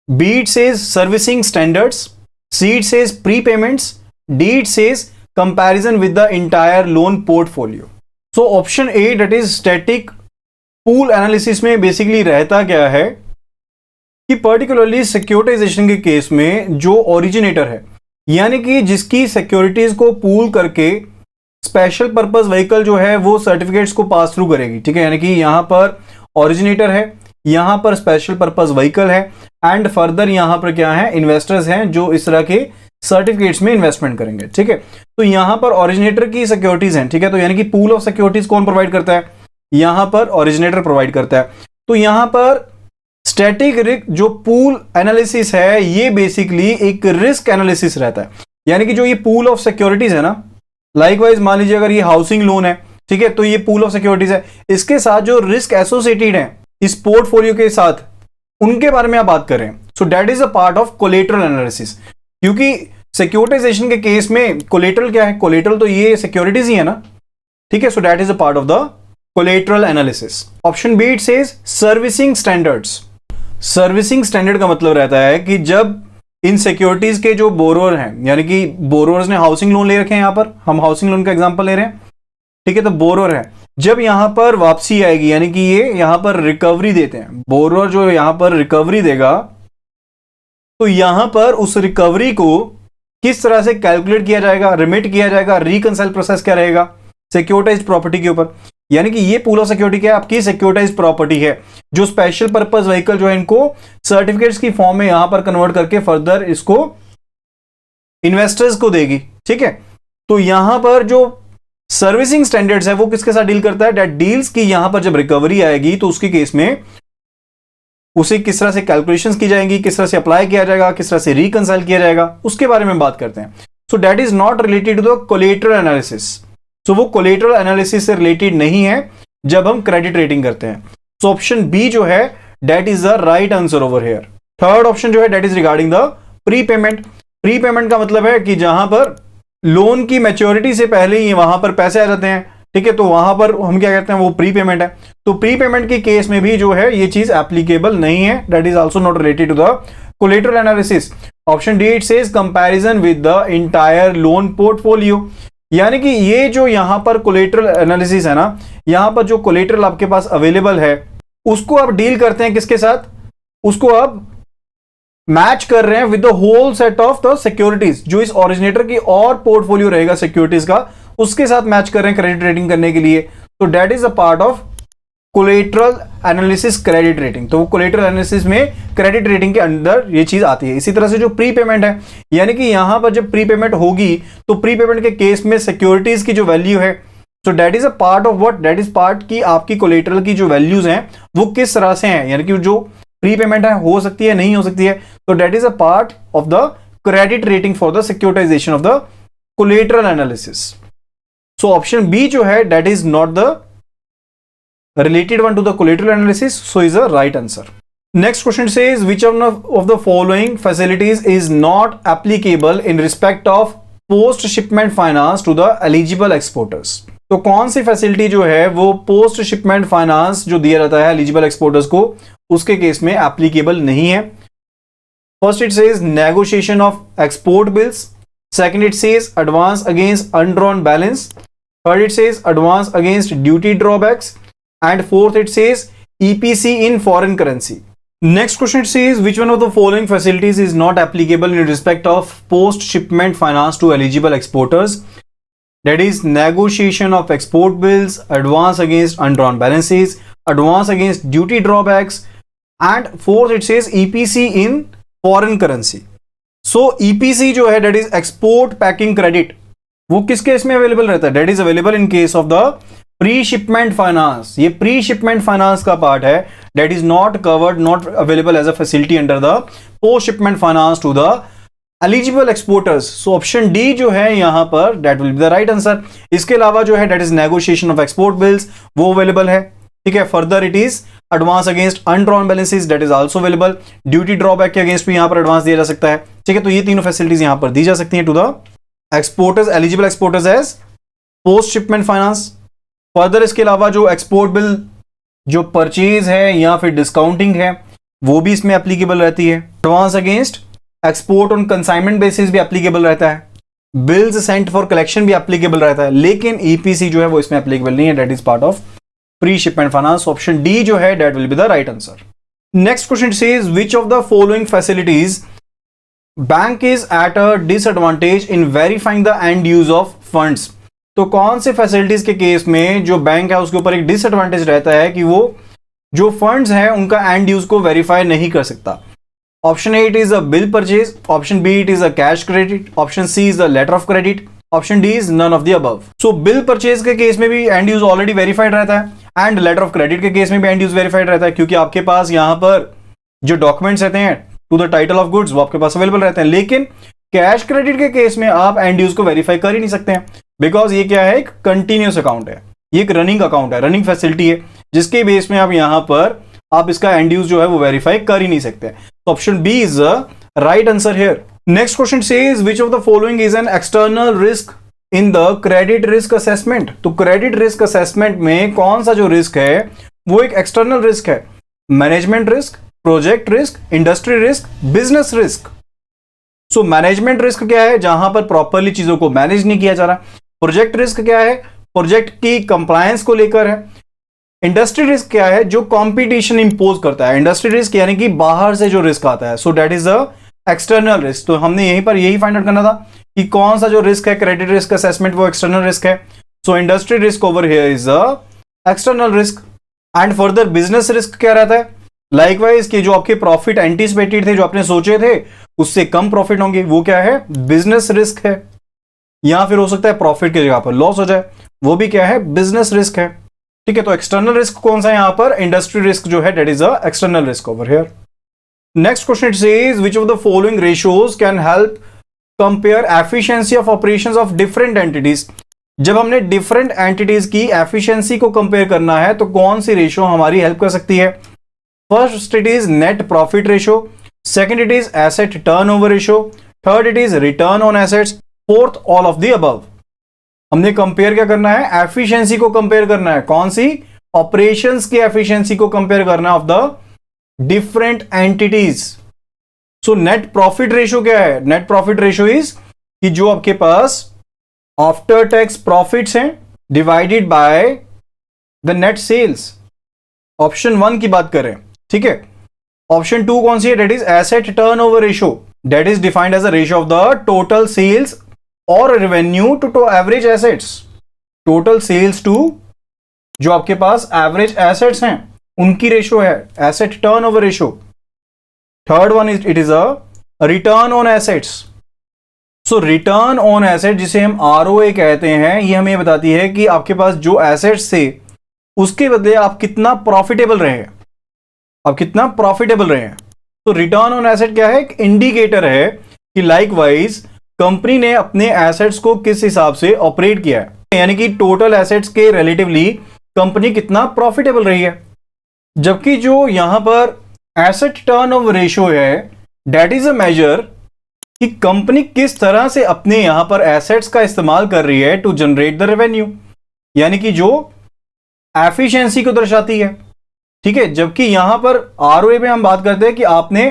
B it says servicing standards, C it says prepayments, D it says comparison with the entire loan portfolio. So option A that is static pool analysis में basically रहता क्या है कि particularly securitisation के case में जो originator है, यानी कि जिसकी सिक्योरिटीज को पूल करके स्पेशल पर्पस व्हीकल जो है वो सर्टिफिकेट्स को पास थ्रू करेगी. ठीक है, यानी कि यहां पर ओरिजिनेटर है, यहां पर स्पेशल पर्पस व्हीकल है, एंड फर्दर यहां पर क्या है, इन्वेस्टर्स हैं जो इस तरह के सर्टिफिकेट्स में इन्वेस्टमेंट करेंगे. ठीक है, तो यहां पर ओरिजिनेटर की सिक्योरिटीज हैं. ठीक है, तो यानी कि पूल ऑफ सिक्योरिटीज कौन प्रोवाइड करता है? यहां पर ओरिजिनेटर प्रोवाइड करता है. तो यहां पर स्टैटिक रिस्क जो पूल एनालिसिस है ये बेसिकली एक रिस्क एनालिसिस रहता है. यानी कि जो ये पूल ऑफ सिक्योरिटीज है ना, लाइकवाइज मान लीजिए अगर ये हाउसिंग लोन है, ठीक है, तो ये पूल ऑफ सिक्योरिटीज है, इसके साथ जो रिस्क एसोसिएटेड है इस पोर्टफोलियो के साथ, उनके बारे में आप बात कर रहे हैं. So that is a part of collateral analysis. क्योंकि सिक्योरिटाइजेशन के केस में कोलेटरल क्या है? कोलेटरल तो ये सिक्योरिटीज ही है ना. ठीक है, सो that is a part of the collateral analysis. Option B it says servicing standards. Servicing standard का मतलब रहता है कि जब इन सिक्योरिटीज के जो बोरोअर हैं, यानी कि बोरोअर्स ने हाउसिंग लोन ले रखे हैं, यहां पर हम हाउसिंग लोन का एग्जांपल ले रहे हैं. ठीक है, तो बोरोअर है, जब यहां पर वापसी आएगी, यानी कि ये यहां पर रिकवरी देते हैं, बोरोअर जो यहां पर रिकवरी देगा, तो यहां पर उस रिकवरी को किस तरह से कैलकुलेट किया जाएगा, रिमिट किया जाएगा, रिकंसाइल प्रोसेस क्या रहेगा सिक्योरिटाइज्ड प्रॉपर्टी के ऊपर. यानी कि ये पूल ऑफ सिक्योरिटी क्या है? आपकी सिक्योरिटाइज्ड प्रॉपर्टी है जो स्पेशल पर्पस व्हीकल जो है इनको सर्टिफिकेट्स की फॉर्म में यहां पर कन्वर्ट करके फर्दर इसको इन्वेस्टर्स को देगी. ठीक है, तो यहां पर जो सर्विसिंग स्टैंडर्ड्स है वो किसके साथ डील करता है? दैट डील्स की यहां पर जब रिकवरी आएगी तो उसके केस में उसे किस तरह से कैलकुलेशंस की जाएंगी, किस तरह से अप्लाई किया जाएगा, किस तरह से रिकंसाइल किया जाएगा, उसके बारे में बात करते हैं. So that is not related to the collateral analysis. तो वो कोलेटरल एनालिसिस से रिलेटेड नहीं है जब हम क्रेडिट रेटिंग करते हैं. सो ऑप्शन बी जो है that is the right answer over here. Third option जो है that is regarding the prepayment. Prepayment का मतलब है कि जहां पर लोन की मैच्योरिटी से पहले ही वहां पर पैसे आ जाते हैं. ठीक है, तो वहां पर हम क्या कहते हैं, वो प्रीपेमेंट है. तो प्रीपेमेंट के केस में भी जो है ये चीज एप्लीकेबल नहीं है. That is also not related to the collateral analysis. Option D it says comparison with the entire loan portfolio. यानी कि ये जो यहां पर कोलेटरल एनालिसिस है ना, यहां पर जो कोलेटरल आपके पास अवेलेबल है उसको आप डील करते हैं किसके साथ? उसको आप मैच कर रहे हैं with the whole set of the securities जो इस ओरिजिनेटर की और पोर्टफोलियो रहेगा सिक्योरिटीज का, उसके साथ मैच कर रहे हैं क्रेडिट रेटिंग करने के लिए. तो that is a part of collateral analysis credit rating. तो वो कोलेटरल एनालिसिस में क्रेडिट रेटिंग के अंदर ये चीज आती है. इसी तरह से जो प्रीपेमेंट है, यानी कि यहां पर जब प्रीपेमेंट होगी तो प्रीपेमेंट के केस में सिक्योरिटीज की जो वैल्यू है, सो that is a part of what, that is part की आपकी कोलेटरल की जो वैल्यूज हैं वो किस तरह से हैं, यानी कि जो प्रीपेमेंट है हो सकती है नहीं हो सकती है. तो that is a part of the credit rating for the securitization of the collateral analysis. So option B जो है that is not the related one to the collateral analysis, so is a right answer. Next question says which one of the following facilities is not applicable in respect of post shipment finance to the eligible exporters. तो कौन सी facility जो है वो post shipment finance जो दिया जाता है eligible exporters को, उसके केस में एप्लीकेबल नहीं है. First it says negotiation of export bills, second it says advance against undrawn balance, third it says advance against duty drawbacks, and fourth it says EPC in foreign currency. Next question it says which one of the following facilities is not applicable in respect of post shipment finance to eligible exporters? That is negotiation of export bills, advance against undrawn balances, advance against duty drawbacks, and fourth it says EPC in foreign currency. So EPC जो है, that is export packing credit, वो किस case में available रहता है? That is available in case of the pre shipment finance. ये pre shipment finance का part है, that is not covered, not available as a facility under the post shipment finance to the eligible exporters. So option D जो है यहां पर, that will be the right answer. इसके अलावा जो है that is negotiation of export bills, वो available है, ठीक है। Further it is advance against undrawn balances, that is also available. Duty drawback के अगेंस्ट भी यहां पर एडवांस दिया जा सकता है, ठीक है। तो ये तीनों फैसिलिटीज यहां पर दी जा सकती हैं to the exporters, eligible exporters as post shipment finance. Further इसके अलावा जो एक्सपोर्ट बिल जो परचेज है या फिर डिस्काउंटिंग है, वो भी इसमें एप्लीकेबल रहती है। Advance against export on consignment basis भी एप्लीकेबल रहता है। बिल्स सेंट फॉर कलेक्शन भी एप्लीकेबल रहता है, लेकिन ईपीसी जो है वो इसमें एप्लीकेबल नहीं है, that is part of pre shipment finance. Option D जो है that will be the right answer. Next question says which of the following facilities bank is at a disadvantage in verifying the end use of funds. तो कौन से facilities के case में जो bank है उसके ऊपर एक डिसएडवांटेज रहता है कि वो जो फंड्स है उनका एंड यूज को वेरीफाई नहीं कर सकता? Option A it is a bill purchase, option B it is a cash credit, option C is a letter of credit, option D is none of the above. So bill purchase के case में भी end use already verified रहता है and letter of credit के case में भी end use verified रहता है, क्योंकि आपके पास यहां पर जो डॉक्यूमेंट्स रहते हैं to the title of goods वो आपके पास अवेलेबल रहते हैं। लेकिन कैश क्रेडिट के केस में आप एंड यूज को वेरीफाई कर ही नहीं सकते हैं, बिकॉज ये क्या है, एक कंटिन्यूस अकाउंट है, ये एक रनिंग अकाउंट है, रनिंग फैसिलिटी है, जिसके बेस में आप यहां पर आप इसका एंड यूज जो है वो वेरीफाई कर ही नहीं सकते। Option B is right answer here. Next question says which of the following is an external risk in the credit risk assessment. तो क्रेडिट रिस्क असेसमेंट में कौन सा जो रिस्क है वो एक एक्सटर्नल रिस्क है? Management risk, project risk, industry risk, business risk. So management risk क्या है? जहां पर प्रॉपरली चीजों को मैनेज नहीं किया जा रहा। प्रोजेक्ट रिस्क क्या है? प्रोजेक्ट की कंप्लायंस को लेकर है। इंडस्ट्री रिस्क क्या है? जो कंपटीशन इंपोज करता है। इंडस्ट्री रिस्क यानी कि बाहर से जो रिस्क आता है, सो that is a external risk. तो हमने यहीं पर यही फाइंड आउट करना था कि कौन सा जो रिस्क है क्रेडिट रिस्क असेसमेंट वो एक्सटर्नल रिस्क है। So industry risk over here is a external risk. And further business risk क्या रहता है? लाइकवाइज कि जो आपके प्रॉफिट एंटीसिपेटेड थे, जो आपने सोचे थे उससे कम प्रॉफिट होंगे, वो क्या है? बिजनेस रिस्क है। या फिर हो सकता है प्रॉफिट की जगह पर लॉस हो जाए, वो भी क्या है? बिजनेस रिस्क है, ठीक है। तो एक्सटर्नल रिस्क कौन सा है यहां पर? इंडस्ट्री रिस्क जो है that is a external risk over here. Next question it says which of the following ratios can help compare efficiency of operations of different entities. जब हमने डिफरेंट एंटिटीज की एफिशिएंसी को कंपेयर करना है तो कौन सी रेशियो हमारी हेल्प कर सकती है? First it is net profit ratio, second it is asset turnover ratio, third it is return on assets, fourth all of the above. हमने कंपेयर क्या करना है? एफिशिएंसी को कंपेयर करना है। कौन सी? ऑपरेशंस की एफिशिएंसी को कंपेयर करना है of the different entities. So net profit ratio क्या है? नेट प्रॉफिट रेशियो इज कि जो आपके पास आफ्टर टैक्स प्रॉफिट्स हैं divided by the net sales. Option 1 की बात करें, ठीक है। ऑप्शन 2 कौन सी है? That is asset turnover ratio, that is defined as a ratio of the total sales or revenue to average assets. Total sales to जो आपके पास एवरेज एसेट्स हैं उनकी रेशियो है asset turnover ratio. Third one is it is a return on assets. So return on asset जिसे हम ROA कहते हैं, ये हमें बताती है कि आपके पास जो एसेट्स थे उसके बदले आप कितना प्रॉफिटेबल रहे हैं, आप कितना प्रॉफिटेबल रहे हैं। तो रिटर्न ऑन एसेट क्या है? एक इंडिकेटर है कि लाइकवाइज कंपनी ने अपने एसेट्स को किस हिसाब से ऑपरेट किया है, यानी कि टोटल एसेट्स के रिलेटिवली कंपनी कितना प्रॉफिटेबल रही है। जबकि जो यहां पर एसेट टर्नओवर रेशियो है दैट इज अ मेजर कि कंपनी किस तरह से अपने यहां पर एसेट्स का इस्तेमाल कर रही है टू जनरेट द रेवेन्यू, यानी कि जो एफिशिएंसी को दर्शाती है, ठीक है। जबकि यहां पर आरओए में हम बात करते हैं कि आपने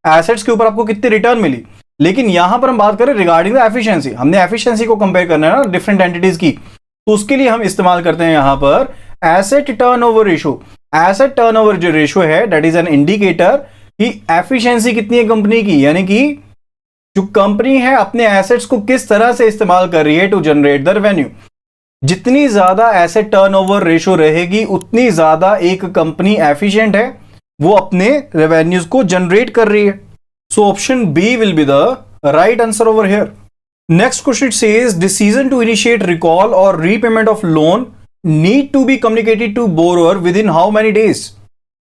एसेट्स के ऊपर आपको कितनी रिटर्न मिली, लेकिन यहां पर हम बात करें रिगार्डिंग द एफिशिएंसी। हमने एफिशिएंसी को कंपेयर करना है ना डिफरेंट एंटिटीज की, तो उसके लिए हम इस्तेमाल करते हैं यहां पर asset turnover ratio. Asset turnover जो रेशियो है दैट इज एन इंडिकेटर कि एफिशिएंसी कितनी है कंपनी की, यानी कि जो कंपनी है अपने एसेट्स को किस तरह से इस्तेमाल कर रही है टू जनरेट द रेवेन्यू। जितनी ज्यादा एसेट टर्नओवर रेशियो रहेगी उतनी ज्यादा एक कंपनी एफिशिएंट है, वो अपने रेवेन्यूज को जनरेट कर रही है। So option B will be the right answer over here. Next question says decision to initiate recall or repayment of loan need to be communicated to borrower within how many days.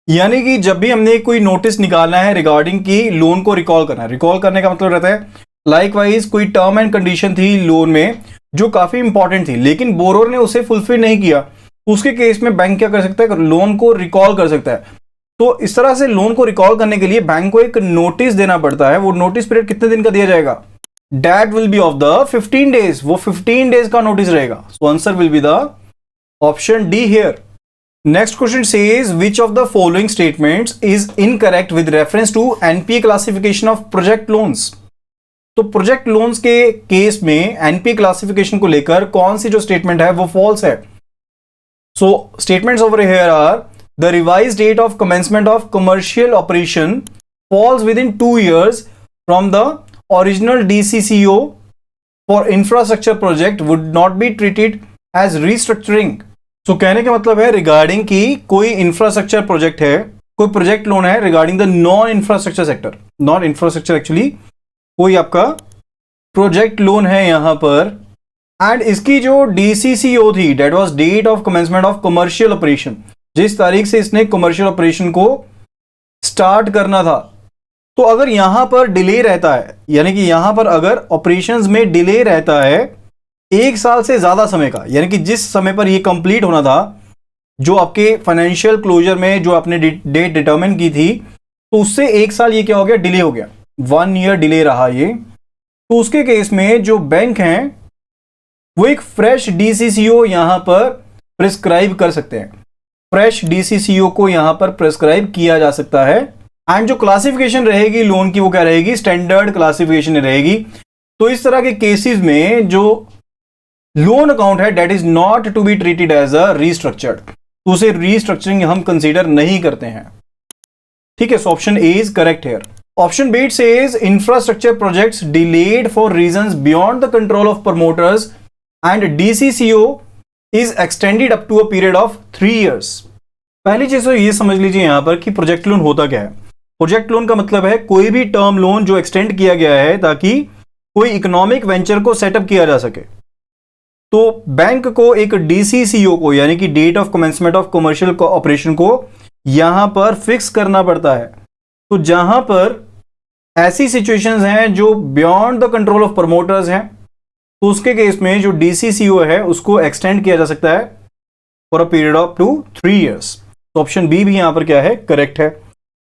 यानी कि जब भी हमने कोई notice निकालना है regarding की loan को रिकॉल करना है, रिकॉल करने का मतलब रहता है लाइकवाइज कोई टर्म एंड कंडीशन थी लोन में जो काफी इंपॉर्टेंट थी लेकिन बोरोअर ने उसे फुलफिल नहीं किया, उसके केस में बैंक क्या कर सकता है, लोन को रिकॉल कर सकता है। तो इस तरह से लोन को रिकॉल करने के लिए बैंक को एक नोटिस देना पड़ता है। वो नोटिस पीरियड कितने दिन का दिया जाएगा? That will be of the 15 days. वो 15 डेज का नोटिस रहेगा। So answer will be the option D here. Next question says which of the following statements is incorrect with reference to NPA classification of project loans. तो project loans के case में NPA classification को लेकर कौन सी जो statement है वो false है। So statements over here are the revise date of commencement of commercial operation falls within 2 years from the original DCCO for infrastructure project would not be treated as restructuring. So कहने का मतलब है regarding की कोई infrastructure project है, कोई project loan है regarding the non infrastructure sector, non infrastructure actually कोई आपका प्रोजेक्ट लोन है यहां पर, एंड इसकी जो डीसीसीओ थी that was date of commencement of commercial operation, जिस तारीख से इसने कमर्शियल ऑपरेशन को स्टार्ट करना था। तो अगर यहां पर डिले रहता है, यानी कि यहां पर अगर ऑपरेशंस में डिले रहता है 1 साल से ज्यादा समय का, यानी कि जिस समय पर यह कंप्लीट होना था, जो आपके फाइनेंशियल क्लोजर में जो आपने डेट डिटरमिन की थी, तो उससे 1 साल ये क्या हो गया, डिले हो गया, 1 year डिले रहा ये। तो उसके केस में जो बैंक हैं वो एक फ्रेश डीसीसीओ यहां पर प्रिस्क्राइब कर सकते हैं। फ्रेश डीसीसीओ को यहां पर प्रिस्क्राइब किया जा सकता है, एंड जो क्लासिफिकेशन रहेगी लोन की वो क्या रहेगी, स्टैंडर्ड क्लासिफिकेशन रहेगी। तो इस तरह के केसेस में जो लोन अकाउंट है that is not to be treated as a restructured, तो उसे रीस्ट्रक्चरिंग हम कंसीडर नहीं करते हैं। ठीक है, so option A is correct here. Option B says infrastructure projects delayed for reasons beyond the control of promoters and DCCO is extended up to a period of 3 years. पहली चीज तो ये समझ लीजिए यहां पर कि प्रोजेक्ट लोन होता क्या है। प्रोजेक्ट लोन का मतलब है कोई भी टर्म लोन जो एक्सटेंड किया गया है ताकि कोई इकोनॉमिक वेंचर को सेटअप किया जा सके। तो बैंक को एक डीसीसीओ को, यानी कि date of commencement of commercial operation को यहां पर फिक्स करना पड़ता है। तो जहां पर ऐसी सिचुएशंस हैं जो beyond the control of promoters हैं, तो उसके केस में जो डीसीसीओ है उसको एक्सटेंड किया जा सकता है for a period of 3 years। तो ऑप्शन बी भी यहां पर क्या है, करेक्ट है।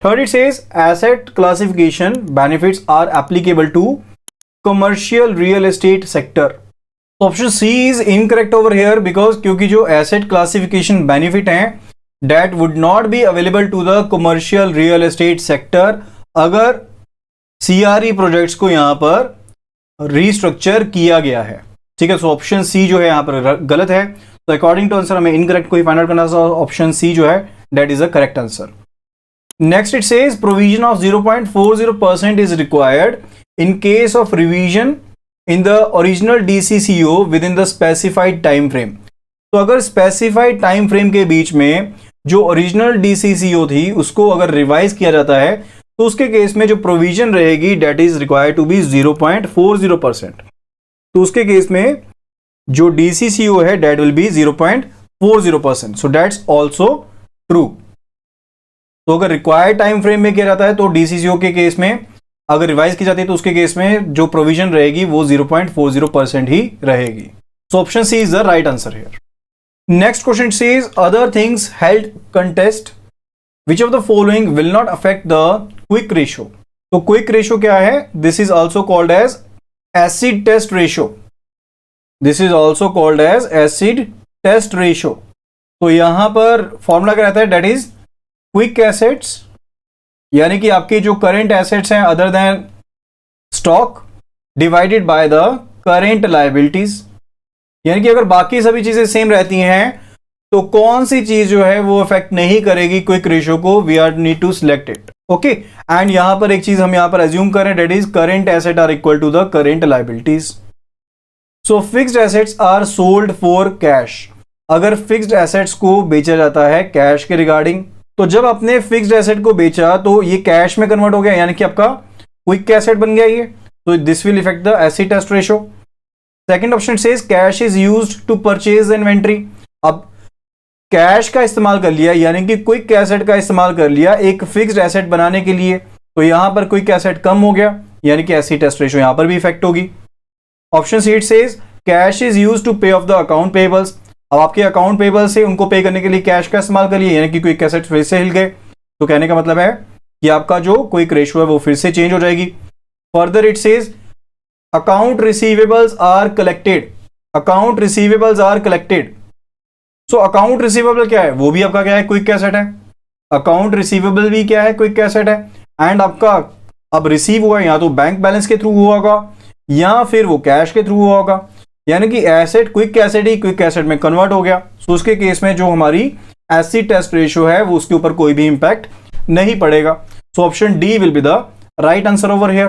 Third it says asset classification benefits are applicable to commercial real estate sector. Option C is incorrect over here because क्योंकि जो एसेट क्लासिफिकेशन बेनिफिट हैं that would not be available to the commercial real estate sector अगर CRE projects को यहां पर restructure किया गया है। ठीक है, सो ऑप्शन सी जो है यहां पर गलत है। तो अकॉर्डिंग टू आंसर हमें इनकरेक्ट को ही फाइंड आउट करना है। ऑप्शन सी जो है that is a correct answer. Next it says provision of 0.40% is required in case of revision in the original DCCO within the specified time frame. तो अगर specified time frame के बीच में जो original डीसीसीओ थी उसको अगर रिवाइज किया जाता है तो उसके केस में जो प्रोविजन रहेगी that is required to be 0.40%। तो उसके केस में जो डीसीसीओ है that will be 0.40%। So that's also true. तो अगर रिक्वायर्ड टाइम फ्रेम में किया जाता है तो डीसीसीओ के केस में अगर रिवाइज की जाती है तो उसके केस में जो प्रोविजन रहेगी वो 0.40% ही रहेगी। So option C is the right answer here. Next question says other things held contest which of the following will not affect the quick ratio। तो quick ratio क्या है? This is also called as acid test ratio। This is also called as acid test ratio। तो यहां पर formula क्या रहता है? That is quick assets, यानी कि आपके जो करंट एसेट्स हैं other than stock divided by the current liabilities. यानी कि अगर बाकी सभी चीजें सेम रहती हैं तो कौन सी चीज जो है वो इफेक्ट नहीं करेगी क्विक रेशियो को, we are need to select it. Okay, and यहां पर एक चीज हम यहां पर एज्यूम करें that is current asset are equal to the current liabilities. So fixed assets are sold for cash. अगर फिक्स्ड एसेट्स को बेचा जाता है कैश के रिगार्डिंग, तो जब आपने फिक्स्ड एसेट को बेचा तो ये कैश में कन्वर्ट हो गया, यानी कि आपका क्विक एसेट बन गया ये। तो this will effect the acid test ratio. Second option says cash is used to purchase inventory. अब कैश का इस्तेमाल कर लिया, यानी कि क्विक एसेट का इस्तेमाल कर लिया एक फिक्स्ड एसेट बनाने के लिए, तो यहां पर क्विक एसेट कम हो गया, यानी कि एसिड टेस्ट रेशो यहां पर भी इफेक्ट होगी। Option C says cash is used to pay off the account payables. अब आपके अकाउंट पेबल से उनको पे करने के लिए कैश का इस्तेमाल करिए, यानी कि क्विक एसेट फिर से हिल गए। तो कहने का मतलब है कि आपका जो क्विक रेशियो है वो फिर से चेंज हो जाएगी। Further it says account receivables are collected. Account receivables are collected. So account receivable क्या है, वो भी आपका क्या है, क्विक एसेट है। अकाउंट रिसीवेबल भी क्या है, क्विक एसेट है। एंड आपका अब रिसीव हुआ या तो बैंक बैलेंस के थ्रू हुआ होगा या फिर वो कैश के थ्रू हुआ होगा, यानी कि एसेट क्विक एसेट ही क्विक एसेट में कन्वर्ट हो गया। सो उसके केस में जो हमारी एसिड टेस्ट रेशियो है वो उसके ऊपर कोई भी इंपैक्ट नहीं पड़ेगा। सो option D will be the right answer over here.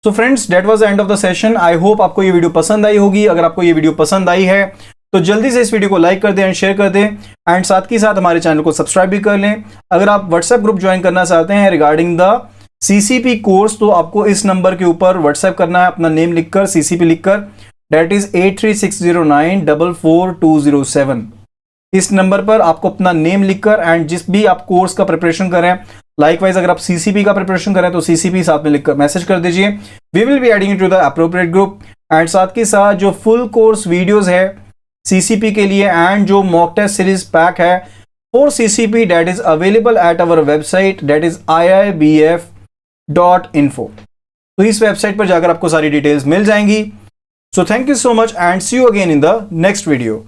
So friends, that was the end of the session. I hope आपको ये वीडियो पसंद आई होगी। अगर आपको ये वीडियो पसंद आई है तो जल्दी से इस वीडियो को लाइक कर दें एंड शेयर कर दें, एंड साथ ही साथ हमारे चैनल को सब्सक्राइब भी कर लें। अगर आप व्हाट्सएप ग्रुप ज्वाइन करना चाहते हैं रिगार्डिंग द सीसीपी कोर्स, तो आपको इस नंबर के ऊपर व्हाट्सएप करना है, अपना नेम लिखकर, सीसीपी लिखकर, दैट इज 8360944207। इस नंबर पर आपको अपना नेम लिखकर एंड जिस भी आप कोर्स का प्रिपरेशन कर रहे हैं, लाइकवाइज अगर आप सीसीपी का प्रिपरेशन कर रहे हैं तो सीसीपी साथ में लिखकर मैसेज कर दीजिए। We will be adding it to the appropriate group. And साथ के साथ जो फुल कोर्स वीडियोस है सीसीपी के लिए एंड जो मॉक टेस्ट सीरीज पैक है for CCP, that is available at our website, that is iibf.info। तो इस वेबसाइट पर जाकर आपको सारी डिटेल्स मिल जाएंगी। So thank you so much and see you again in the next video.